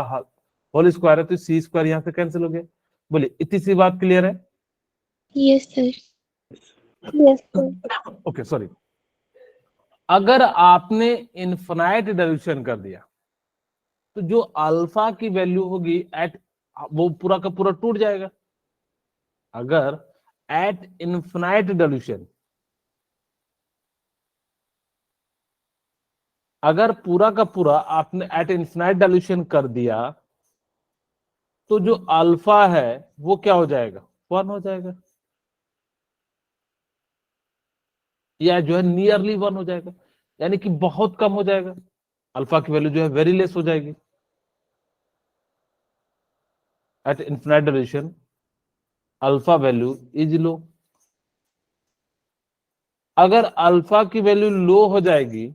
होल स्क्वायर है तो C स्क्वायर यहां से कैंसिल हो गया। बोलिए इतनी सी बात क्लियर है, yes sir, yes sir. Okay sorry. अगर आपने इनफाइनाइट डाइल्यूशन कर दिया तो जो अल्फा की वैल्यू होगी एट, वो पूरा का पूरा टूट जाएगा। अगर एट इनफाइनाइट डाइल्यूशन, अगर पूरा का पूरा आपने एट इनफाइनाइट डाइल्यूशन कर दिया तो जो अल्फा है वो क्या हो जाएगा 1 हो जाएगा, या जो है नियरली 1 हो जाएगा, यानी कि बहुत कम हो जाएगा। अल्फा की वैल्यू जो है वेरी लेस हो जाएगी eight infinite dilution, alpha value is low. अगर अल्फा की वैल्यू लो हो जाएगी,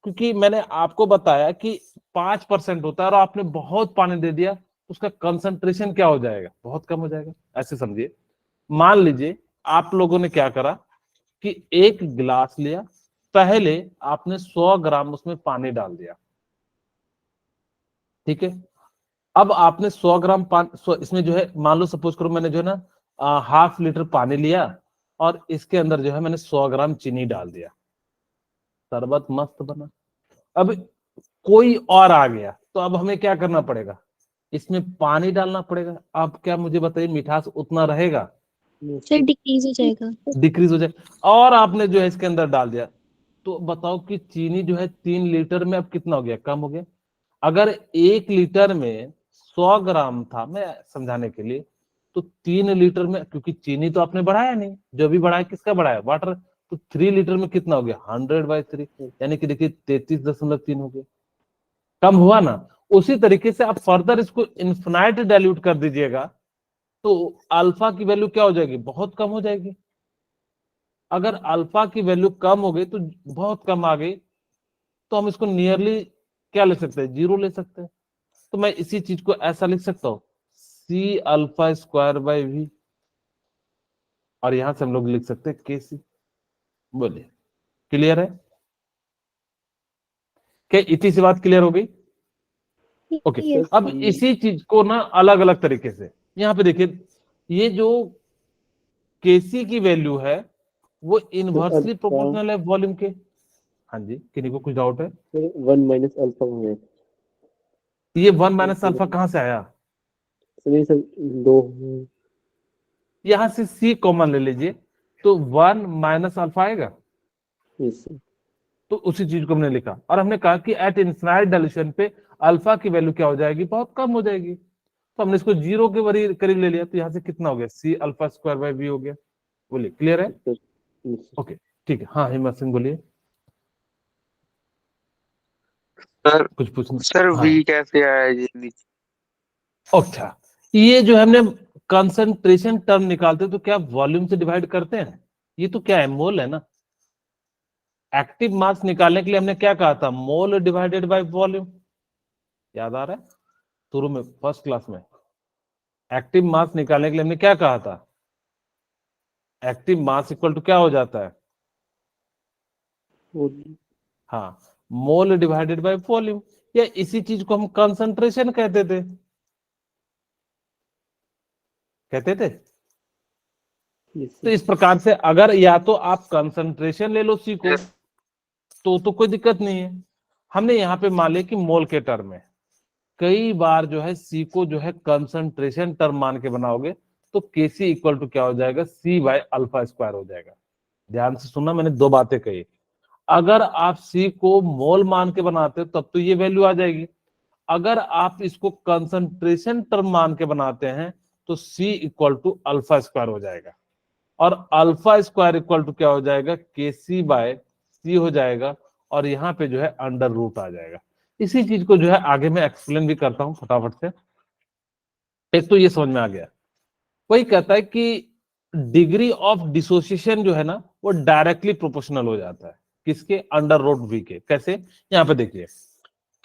क्योंकि मैंने आपको बताया कि 5% होता है और आपने बहुत पानी दे दिया, उसका कंसंट्रेशन क्या हो जाएगा बहुत कम हो जाएगा। ऐसे समझिए, मान लीजिए आप लोगों ने क्या करा कि एक गिलास लिया, पहले आपने 100 ग्राम उसमें पानी डाल दिया, ठीक है। अब आपने 100 ग्राम पानी इसमें जो है, मान लो सपोज करो मैंने जो है ना हाफ लीटर पानी लिया और इसके अंदर जो है मैंने 100 ग्राम चीनी डाल दिया, शरबत मस्त बना। अब कोई और आ गया तो अब हमें क्या करना पड़ेगा, इसमें पानी डालना पड़ेगा। अब क्या मुझे बताइए मिठास उतना रहेगा, सर डिक्रीज हो जाएगा। डिक्रीज हो जाए। और आपने जो है इसके अंदर डाल दिया, तो बताओ कि चीनी जो है 3 लीटर में अब कितना हो गया, कम हो गया। अगर 1 लीटर में 100 ग्राम था, मैं समझाने के लिए, तो 3 लीटर में, क्योंकि चीनी तो आपने बढ़ाया नहीं, जो भी बढ़ाया किसका बढ़ाया वाटर, तो 3 लीटर में कितना हो गया 100/3, यानी कि देखिए 33.3 हो गया, कम हुआ ना। उसी तरीके से आप फर्दर इसको इन्फिनाइट डाइल्यूट कर दीजिएगा तो अल्फा की वैल्यू क्या हो जाएगी, बहुत कम हो जाएगी। अगर अल्फा की वैल्यू कम हो गई तो बहुत कम आ गई तो हम इसको नियरली क्या ले सकते हैं, जीरो ले सकते हैं। तो मैं इसी चीज को ऐसा लिख सकता हूं C alpha square by V, और यहां से हम लोग लिख सकते हैं के सी। बोलिए क्लियर है क्या, इतनी सी बात क्लियर हो गई? Okay Yes. अब इसी चीज को ना अलग अलग तरीके से यहाँ पे देखिए, ये जो केसी की वैल्यू है वो इनवर्सली प्रोपोर्शनल है वॉल्यूम के। हाँ जी, किन्हीं को कुछ डाउट है? 1 माइनस अल्फा है ये 1 माइनस अल्फा कहां से आया? सर, सर 2 यहां से सी कॉमन ले लीजिए तो 1 माइनस अल्फा आएगा। Yes sir. तो उसी चीज को हमने लिखा और हमने कहा कि एट इन्फिनाइट डाइल्यूशन पे अल्फा की वैल्यू क्या हो जाएगी, बहुत कम हो जाएगी। तो हमने इसको जीरो के करीब ले लिया, तो यहाँ से कितना हो गया, C alpha square by V हो गया। बोलिए क्लियर है? Sir yes, sir. ओके ठीक है। हाँ हिम्मत सिंह बोलिए, सर कुछ पूछना? सर हाँ वी कैसे आया ये नीचे? अच्छा, ये जो हमने कंसंट्रेशन टर्म निकालते तो क्या वॉल्यूम से डिवाइड करते हैं? ये तो क्या है, मोल है ना। एक्टिव मास निकालने के लिए हमने क्या कहा था, मोल डिवाइडेड बाय वॉल्यूम। याद आ रहा है शुरू में फर्स्ट क्लास में? एक्टिव मास निकालने के लिए हमने क्या कहा था, एक्टिव मास इक्वल टू क्या हो जाता है, हाँ मोल डिवाइडेड बाय वॉल्यूम, या इसी चीज को हम कंसंट्रेशन कहते थे। Yes, तो sir. इस प्रकार से अगर या तो आप कंसंट्रेशन ले लो सी को तो कोई दिक्कत नहीं है। हमने यहाँ पे मान लिया कि मोल के टर्म में, कई बार जो है सी को जो है कंसंट्रेशन टर्म मान के बनाओगे तो के सी इक्वल टू क्या हो जाएगा, सी बाय अल्फा स्क्वायर हो जाएगा। ध्यान से सुनना, मैंने दो बातें कही। अगर आप सी को मोल मान के बनाते हो तब तो ये वैल्यू आ जाएगी। अगर आप इसको कंसंट्रेशन टर्म मान के बनाते हैं तो सी इक्वल टू अल्फा स्क्वायर हो जाएगा, और अल्फा स्क्वायर इक्वल टू क्या हो जाएगा, के सी बाय सी हो जाएगा, और यहाँ पे जो है अंडर रूट आ जाएगा। इसी चीज को जो है आगे मैं एक्सप्लेन भी करता हूं फटाफट से। एक तो ये समझ में आ गया, वही कहता है कि डिग्री ऑफ डिसोसिएशन जो है ना वो डायरेक्टली प्रोपोर्शनल हो जाता है किसके, अंडर रूट वी के। कैसे, यहाँ पे देखिए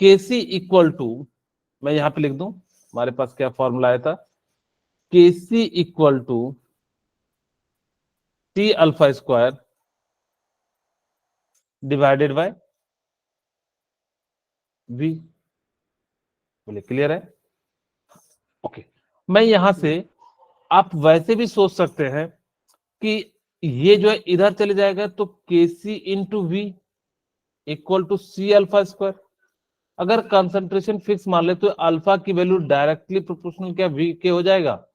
के सी इक्वल टू, मैं यहाँ पे लिख दूं, हमारे पास क्या फॉर्मूला आया था, K C equal to T alpha square divided by V. बोले क्लियर है? ओके मैं यहां से, आप वैसे भी सोच सकते हैं कि ये जो है इधर चले जाएगा तो K C into V equal to C alpha square. अगर कंसंट्रेशन फिक्स मान ले तो अल्फा की वैल्यू डायरेक्टली प्रोपोर्शनल क्या वी के हो जाएगा,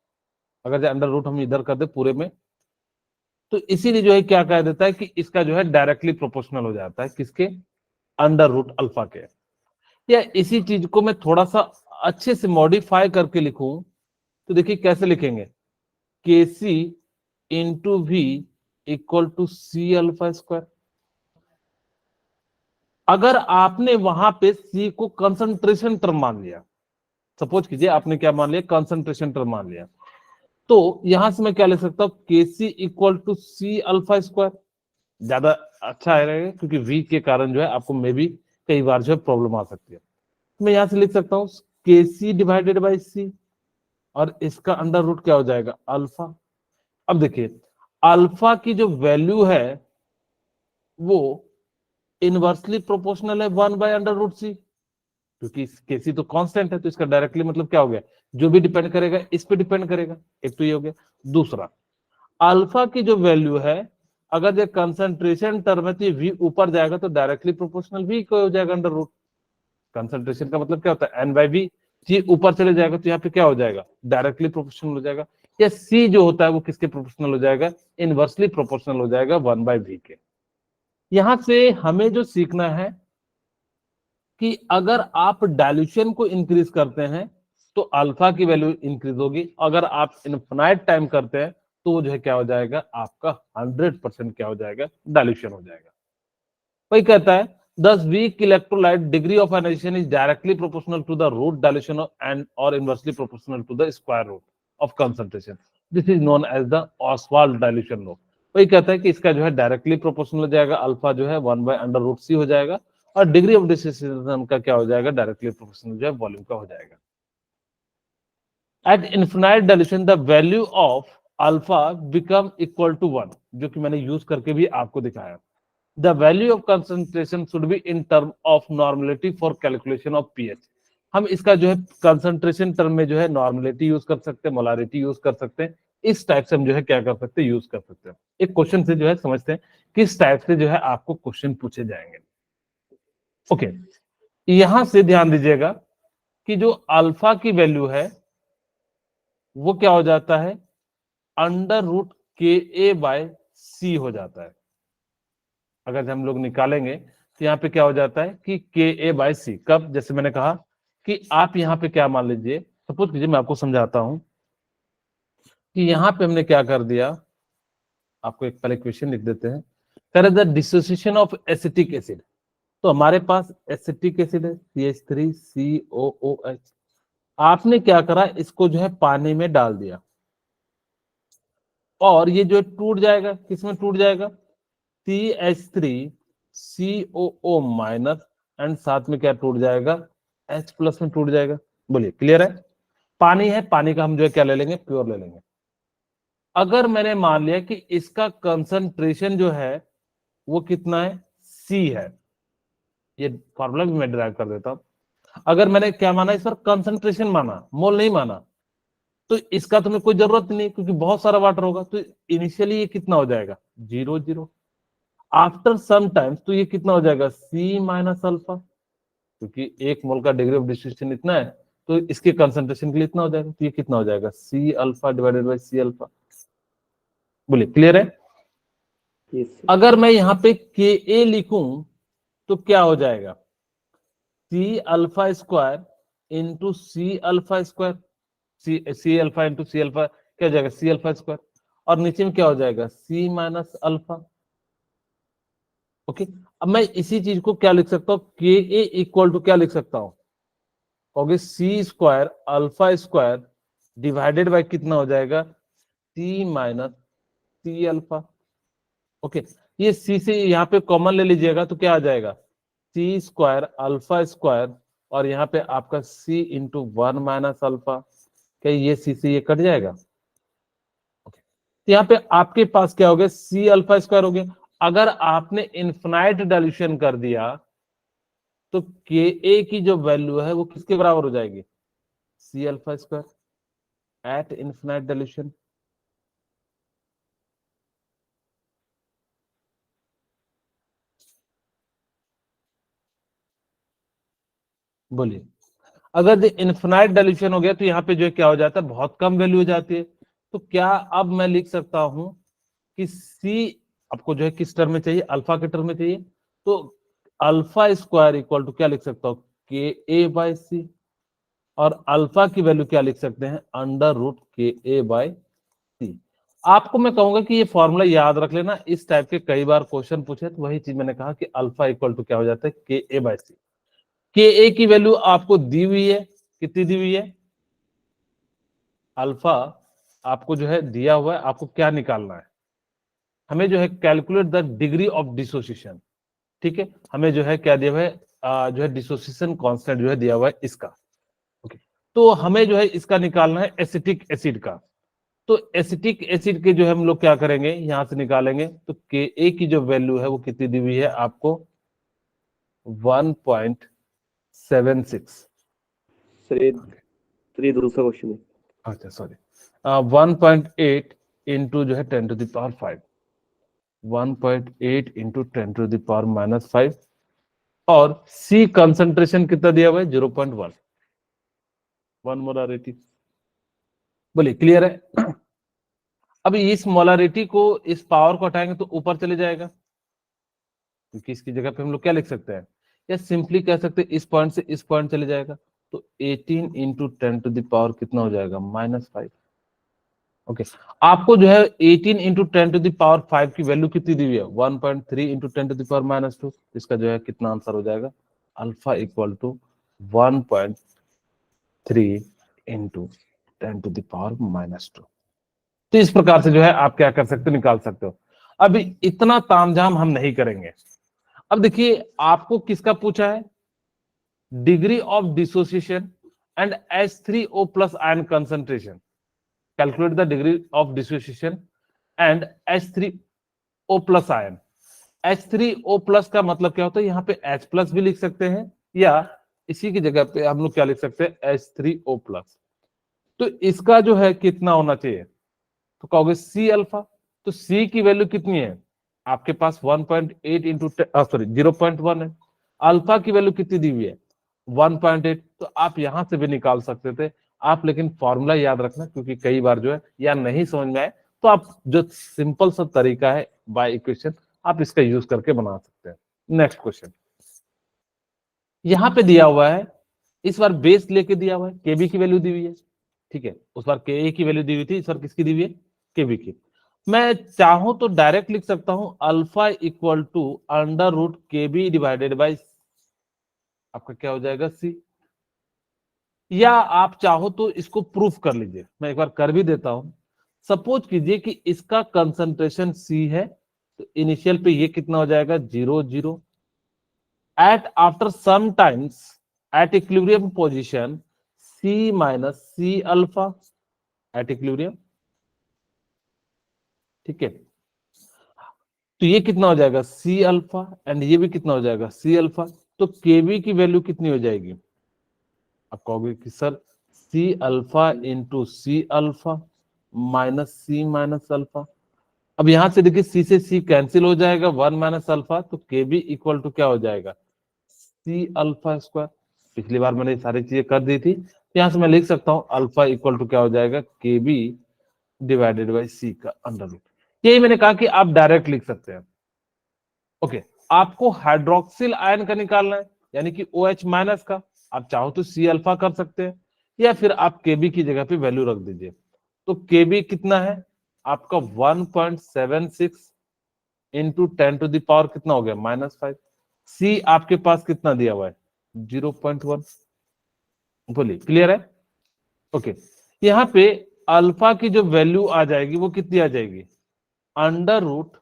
अगर अंडर रूट हम इधर कर दे पूरे में, तो इसीलिए जो है क्या कह देता है कि इसका जो है डायरेक्टली प्रोपोर्शनल हो जाता है किसके, अंडर रूट अल्फा के। या इसी चीज को मैं थोड़ा सा अच्छे से मॉडिफाई करके लिखूं तो देखिए कैसे लिखेंगे, K C into V equal to C alpha square. अगर आपने वहां पे सी को कंसंट्रेशन टर्म मान लिया, सपोज कीजिए आपने क्या मान लिया, कंसंट्रेशन टर्म मान लिया, तो यहां से मैं क्या लिख सकता हूं, K C equal to C alpha square. ज्यादा अच्छा रहेगा क्योंकि वी के कारण जो है आपको मे भी कई बार जो है प्रॉब्लम आ सकती है। मैं यहां से लिख सकता हूं के सी डिवाइडेड बाई सी, और इसका अंडर रूट क्या हो जाएगा, अल्फा। अब देखिए अल्फा की जो वैल्यू है वो इनवर्सली प्रोपोर्शनल है 1 बाय अंडर रूट सी, क्योंकि के सी तो कांस्टेंट है तो इसका डायरेक्टली मतलब क्या हो गया, जो भी डिपेंड करेगा इस पे डिपेंड करेगा। एक तो ये हो गया। दूसरा, अल्फा की जो वैल्यू है अगर ये कंसंट्रेशन टर्म है तो ये वी ऊपर जाएगा तो डायरेक्टली प्रोपोर्शनल वी को हो जाएगा अंडर रूट। कंसंट्रेशन का मतलब क्या होता है, एन बाई वी। सी ऊपर चले जाएगा तो यहाँ पे क्या हो जाएगा, डायरेक्टली प्रोपोर्शनल हो जाएगा। या सी जो होता है वो किसके प्रोपोर्शनल हो जाएगा, इनवर्सली प्रोपोर्शनल हो जाएगा 1 बाई वी के। यहां से हमें जो सीखना है कि अगर आप डाइल्यूशन को इंक्रीज करते हैं तो अल्फा की वैल्यू इंक्रीज होगी, अगर आप इनफिनाइट टाइम करते हैं तो वो जो है क्या हो जाएगा, आपका 100% क्या हो जाएगा, डाइल्यूशन हो जाएगा। वही कहता है Thus, weak electrolyte degree of ionization is directly proportional to the root dilution and or inversely proportional to the square root of concentration. This is known as the Oswald dilution law. वही कहता है कि इसका जो है directly proportional हो जाएगा, alpha जो है 1/√c हो जाएगा और डिग्री ऑफ डिसोसिएशन का क्या हो जाएगा, डायरेक्टली प्रोपोर्शनल जो है वॉल्यूम का हो जाएगा. At infinite dilution, the value of alpha become equal to 1, जो कि मैंने यूज करके भी आपको दिखाया. The value of concentration should be in term of normality for calculation of pH. हम इसका जो है कंसंट्रेशन टर्म में जो है नॉर्मलिटी यूज कर सकते हैं, मोलारिटी यूज कर सकते हैं. इस टाइप से हम जो है क्या कर सकते हैं, यूज कर सकते हैं. एक क्वेश्चन से जो है समझते हैं किस टाइप से जो है आपको क्वेश्चन पूछे जाएंगे. ओके, यहां से ध्यान दीजिएगा कि जो अल्फा की वैल्यू है वो क्या हो जाता है, √KA/C हो जाता है. अगर हम लोग निकालेंगे तो यहाँ पे क्या हो जाता है कि KA/C. कब, जैसे मैंने कहा कि आप यहाँ पे क्या मान लीजिए, सपोज कीजिए मैं आपको समझाता हूं कि यहाँ पे हमने क्या कर दिया. आपको एक पहले क्वेश्चन लिख देते हैं. कर the dissociation of acetic acid. तो हमारे पास एसिटिक एसिड है CH3COOH. आपने क्या करा, इसको जो है पानी में डाल दिया और ये जो टूट जाएगा, किसमें टूट जाएगा, CH3COO- एंड साथ में क्या टूट जाएगा, H+ में टूट जाएगा. बोलिए क्लियर है. पानी है, पानी का हम जो है क्या ले लेंगे, प्योर ले लेंगे. अगर मैंने मान लिया कि इसका कंसंट्रेशन जो है वो कितना है, C है. ये फॉर्मूला भी मैं ड्राइव कर देता हूं. अगर मैंने क्या माना, इस पर कंसंट्रेशन माना, मोल नहीं माना, तो इसका तुम्हें कोई जरूरत नहीं क्योंकि बहुत सारा वाटर होगा. तो इनिशियली ये कितना हो जाएगा, 0 0. आफ्टर सम टाइम्स तो ये कितना हो जाएगा, C- अल्फा, क्योंकि 1 मोल का डिग्री ऑफ डिस्ट्रीब्यूशन इतना है तो इसके कंसंट्रेशन के लिए इतना हो जाएगा. तो ये कितना हो जाएगा, C∝/C. बोलिए क्लियर है. Yes, sir. अगर मैं यहाँ पे Ka लिखूं तो क्या हो जाएगा, C∝² into C∝², C∝ into C∝, क्या हो जाएगा, C∝². और नीचे में क्या हो जाएगा, C- अल्फा. ओके, अब मैं इसी चीज को क्या लिख सकता हूं, Ka इक्वल टू क्या लिख सकता हूं, कहोगे C² अल्फा² डिवाइडेड बाय कितना हो जाएगा, C- C∝. ओके, ये C से यहाँ पे कॉमन ले लीजिएगा तो क्या आ जाएगा, C² अल्फा² और यहाँ पे आपका C इंटू 1 - अल्फा. क्या ये C से ये कट जाएगा. ओके, तो यहाँ पे आपके पास क्या हो गया, C∝² हो गया. अगर आपने इनफिनाइट डाइल्यूशन कर दिया तो Ka की जो वैल्यू है वो किसके बराबर हो जाएगी, C∝² एट इनफिनाइट डाइल्यूशन. बोलिए, अगर इनफिनाइट डाइल्यूशन हो गया तो यहाँ पे जो है क्या हो जाता है, बहुत कम वैल्यू हो जाती है. तो क्या अब मैं लिख सकता हूं कि C आपको जो है किस टर्म में चाहिए, अल्फा के टर्म में चाहिए. तो अल्फा² इक्वल टू क्या लिख सकता हूं, Ka/C. और अल्फा की वैल्यू क्या लिख सकते हैं, √Ka/C. आपको मैं कहूंगा कि ये फॉर्मूला याद रख लेना. इस टाइप के कई बार क्वेश्चन पूछे तो वही चीज मैंने कहा कि अल्फा इक्वल टू क्या हो जाता है, Ka/C. Ka की वैल्यू आपको दी हुई है, कितनी दी हुई है, अल्फा आपको जो है दिया हुआ है. आपको क्या निकालना है, हमें जो है calculate the degree of dissociation. ठीक है, हमें जो है क्या दिया हुआ है, जो है डिसोसिएशन कांस्टेंट जो है दिया हुआ है इसका. ओके, तो हमें जो है इसका निकालना है एसिटिक एसिड का. तो एसिटिक एसिड के जो है हम लोग क्या करेंगे, यहां से निकालेंगे. तो Ka की जो वैल्यू है वो कितनी दी हुई है आपको, 1.76. सर ये दूसरा क्वेश्चन है. अच्छा सॉरी, 1.8 इंटू जो है 10⁵. 1.8 इंटू 10⁻⁻⁵. और C कंसंट्रेशन कितना दिया हुआ है, 0.1, 1 मोलारिटी. बोलिए क्लियर है. अब इस मोलारिटी को, इस पावर को हटाएंगे तो ऊपर चले जाएगा, क्योंकि इसकी जगह पे हम लोग क्या लिख सकते हैं, या सिंपली कह सकते हैं इस पॉइंट से इस पॉइंट चले जाएगा. तो 18 इंटू 10⁻⁻ कितना हो जाएगा, -5. ओके आपको जो है 18 इंटू 10⁵ की वैल्यू कितनी दी हुई है 1.3 इंटू 10⁻²। इसका जो है कितना आंसर हो जाएगा अल्फा इक्वल टू 1.3 इंटू 10⁻²। तो इस प्रकार से जो है आप क्या कर सकते हो निकाल सकते हो। अभी इतना तामझाम हम नहीं करेंगे। अब देखिए आपको किसका पूछा है degree of dissociation and H3O plus ion concentration. Calculate the degree of dissociation and H3O plus ion. H3O plus का मतलब क्या होता है यहाँ पे H प्लस भी लिख सकते हैं या इसी की जगह पे हम लोग क्या लिख सकते हैं H3O प्लस। तो इसका जो है कितना होना चाहिए तो कहोगे C अल्फा। तो C की वैल्यू कितनी है आपके पास 1.8 इंटू सॉरी 0.1 है। अल्फा की वैल्यू कितनी दी हुई है 1.8। तो आप यहां से भी निकाल सकते थे आप, लेकिन फॉर्मूला याद रखना क्योंकि कई बार जो है या नहीं समझ में आए तो आप जो सिंपल सा तरीका है बाय इक्वेशन आप इसका यूज करके बना सकते हैं। नेक्स्ट क्वेश्चन यहां पे दिया हुआ है, इस बार बेस लेके दिया हुआ है, केबी की वैल्यू दी हुई है, ठीक है। उस बार के की वैल्यू दी हुई थी, इस बार किसकी दी हुई है केबी की। मैं चाहूं तो डायरेक्ट लिख सकता हूं alpha equal to under root Kb divided by आपका क्या हो जाएगा सी। या आप चाहो तो इसको प्रूफ कर लीजिए, मैं एक बार कर भी देता हूं। सपोज कीजिए कि इसका कंसंट्रेशन सी है तो इनिशियल पे ये कितना हो जाएगा 0 0 at after some times at equilibrium position C minus C alpha at equilibrium, ठीक है। तो ये कितना हो जाएगा सी अल्फा एंड ये भी कितना हो जाएगा सी अल्फा। तो केवी की वैल्यू कितनी हो जाएगी आप कहोगे कि sir C alpha into C alpha minus C minus alpha. अब यहां से देखिए सी से सी कैंसिल हो जाएगा 1 माइनस अल्फा। तो केबी इक्वल टू क्या हो जाएगा सी अल्फा स्क्वायर। पिछली बार मैंने सारी चीजें कर दी थी, तो यहां से मैं लिख सकता हूं अल्फा इक्वल टू क्या हो जाएगा केबी डिवाइडेड बाई सी का अंडर रूट। यही मैंने कहा कि आप डायरेक्ट लिख सकते हैं। ओके आपको हाइड्रोक्सिल आयन का निकालना है यानी कि OH माइनस का, आप चाहो तो सी अल्फा कर सकते हैं या फिर आप केबी की जगह पे वैल्यू रख दीजिए। तो केबी कितना है आपका 1.76 इंटू 10⁻, कितना हो गया -5। सी आपके पास कितना दिया हुआ है 0.1। बोलिए क्लियर है। ओके यहाँ पे अल्फा की जो वैल्यू आ जाएगी वो कितनी आ जाएगी अंडर रूट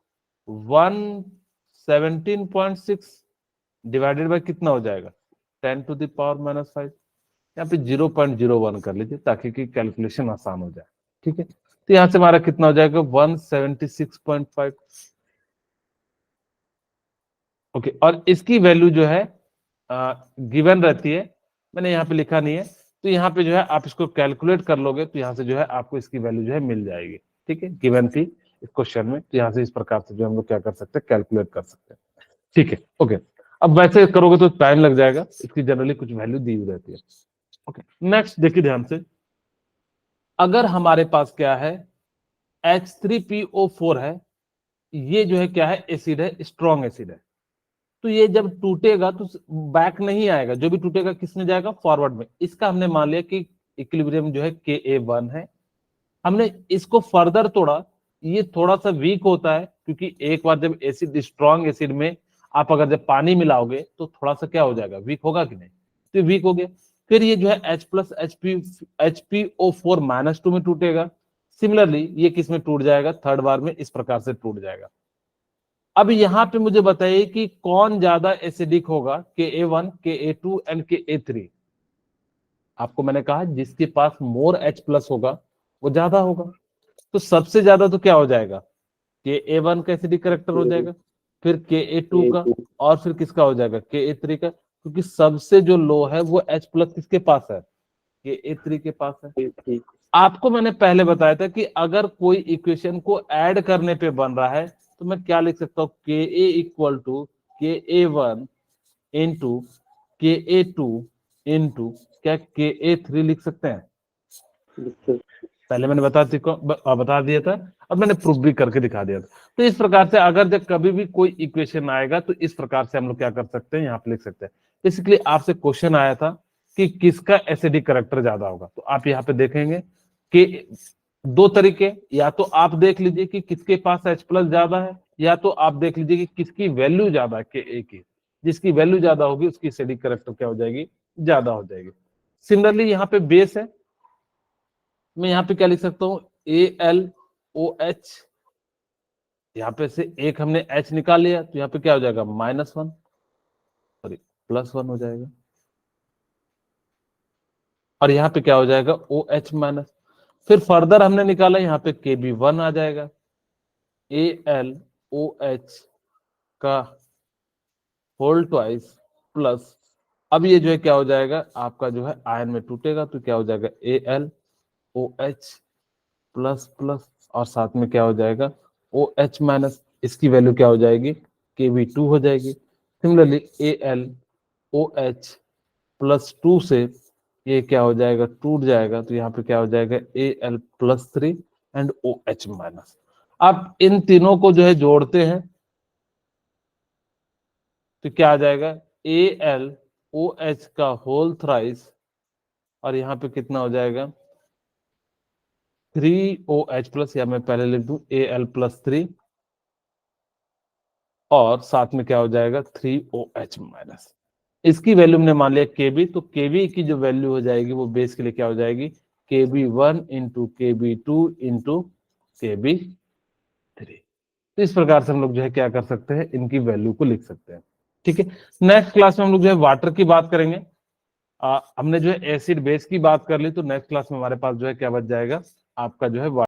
117.6 डिवाइडेड बाय कितना हो जाएगा 10⁻⁻5। यहाँ पे 0.01 कर लीजिए ताकि कि कैलकुलेशन आसान हो जाए, ठीक है। तो यहां से हमारा कितना हो जाएगा 176.5। ओके और इसकी वैल्यू जो है गिवन रहती है, मैंने यहाँ पे लिखा नहीं है। तो यहाँ पे जो है आप इसको कैलकुलेट कर लोगे तो यहाँ से जो है आपको इसकी वैल्यू जो है मिल जाएगी, ठीक है। गिवन थी इस क्वेश्चन में, तो यहाँ से इस प्रकार से जो हम लोग क्या कर सकते हैं कैलकुलेट कर सकते हैं, ठीक है। ओके अब वैसे करोगे तो टाइम लग जाएगा, इसकी जनरली कुछ वैल्यू दी हुई रहती है। ओके नेक्स्ट देखिए ध्यान से, अगर हमारे पास क्या है H3PO4 है, ये जो है क्या है एसिड है, स्ट्रॉन्ग एसिड है। तो ये जब टूटेगा तो बैक नहीं आएगा, जो भी टूटेगा किस में जाएगा फॉरवर्ड में। इसका हमने मान लिया कि इक्विलिब्रियम जो है Ka1 है। हमने इसको फर्दर तोड़ा, ये थोड़ा सा वीक होता है क्योंकि एक बार जब एसिड स्ट्रॉन्ग एसिड में आप अगर जब पानी मिलाओगे तो थोड़ा सा क्या हो जाएगा वीक होगा कि नहीं, तो वीक हो गया। फिर ये जो है H प्लस HPO4 -2 में टूटेगा। सिमिलरली ये किस में टूट जाएगा थर्ड बार में, इस प्रकार से टूट जाएगा। अब यहाँ पे मुझे बताइए कि कौन ज्यादा एसिडिक होगा Ka1 Ka2 एंड Ka3। आपको मैंने कहा जिसके पास मोर H प्लस होगा वो ज्यादा होगा। तो सबसे ज्यादा तो क्या हो जाएगा Ka1 का एसिडिक करेक्टर हो जाएगा, फिर Ka2 का, और फिर किसका हो जाएगा Ka3 का। क्योंकि सबसे जो लो है वो H प्लस किसके पास है Ka3 के पास है। आपको मैंने पहले बताया था कि अगर कोई इक्वेशन को ऐड करने पे बन रहा है तो मैं क्या लिख सकता हूँ Ka equal to Ka1 into Ka2 into क्या Ka3 लिख सकते हैं। पहले मैंने बता दिया था और मैंने प्रूफ भी करके दिखा दिया था। तो इस प्रकार से अगर जब कभी भी कोई इक्वेशन आएगा तो इस प्रकार से हम लोग क्या कर सकते हैं यहाँ पे लिख सकते हैं। बेसिकली आपसे क्वेश्चन आया था कि किसका एसिडिक करैक्टर ज्यादा होगा, तो आप यहाँ पे देखेंगे कि दो तरीके, या तो आप देख लीजिए कि किसके पास H प्लस ज्यादा है, या तो आप देख लीजिए कि किसकी वैल्यू ज्यादा है Ka की। जिसकी वैल्यू ज्यादा होगी उसकी एसिडिक कैरेक्टर क्या हो जाएगी, ज्यादा हो जाएगी। सिमिलरली यहाँ पे बेस है, मैं यहाँ पे क्या लिख सकता हूँ, AlOH, यहाँ पे से एक हमने H निकाल लिया तो यहाँ पे क्या हो जाएगा, -1 सॉरी +1 हो जाएगा, और यहाँ पे क्या हो जाएगा, OH माइनस। फिर फर्दर हमने निकाला, यहाँ पे Kb1 आ जाएगा, AlOH का होल ट्वाइस प्लस, अब ये जो है क्या हो जाएगा, आपका जो है आयन में टूटेगा तो क्या हो जाएगा, AlOH प्लस प्लस, और साथ में क्या हो जाएगा, OH माइनस, इसकी वैल्यू क्या हो जाएगी, Kb2 हो जाएगी। सिमिलरली AlOH +2 से ये क्या हो जाएगा, टूट जाएगा, तो यहाँ पे क्या हो जाएगा, Al+3 एंड OH माइनस। अब इन तीनों को जो है जोड़ते हैं तो क्या आ जाएगा, AlOH का होल थ्राइस, और यहाँ पे कितना हो जाएगा, 3OH प्लस, या मैं पहले लिख दूं Al+3, और साथ में क्या हो जाएगा, 3OH माइनस। इसकी वैल्यू हमने मान लिया Kb, तो Kb की जो वैल्यू हो जाएगी वो बेस के लिए क्या हो जाएगी, Kb1 into Kb2 into Kb3। तो इस प्रकार से हम लोग जो है क्या कर सकते हैं, इनकी वैल्यू को लिख सकते हैं। ठीक है, नेक्स्ट क्लास में हम लोग जो है वाटर की बात करेंगे। हमने जो है एसिड बेस की बात कर ली, तो नेक्स्ट क्लास में हमारे पास जो है क्या बच जाएगा, आपका जो है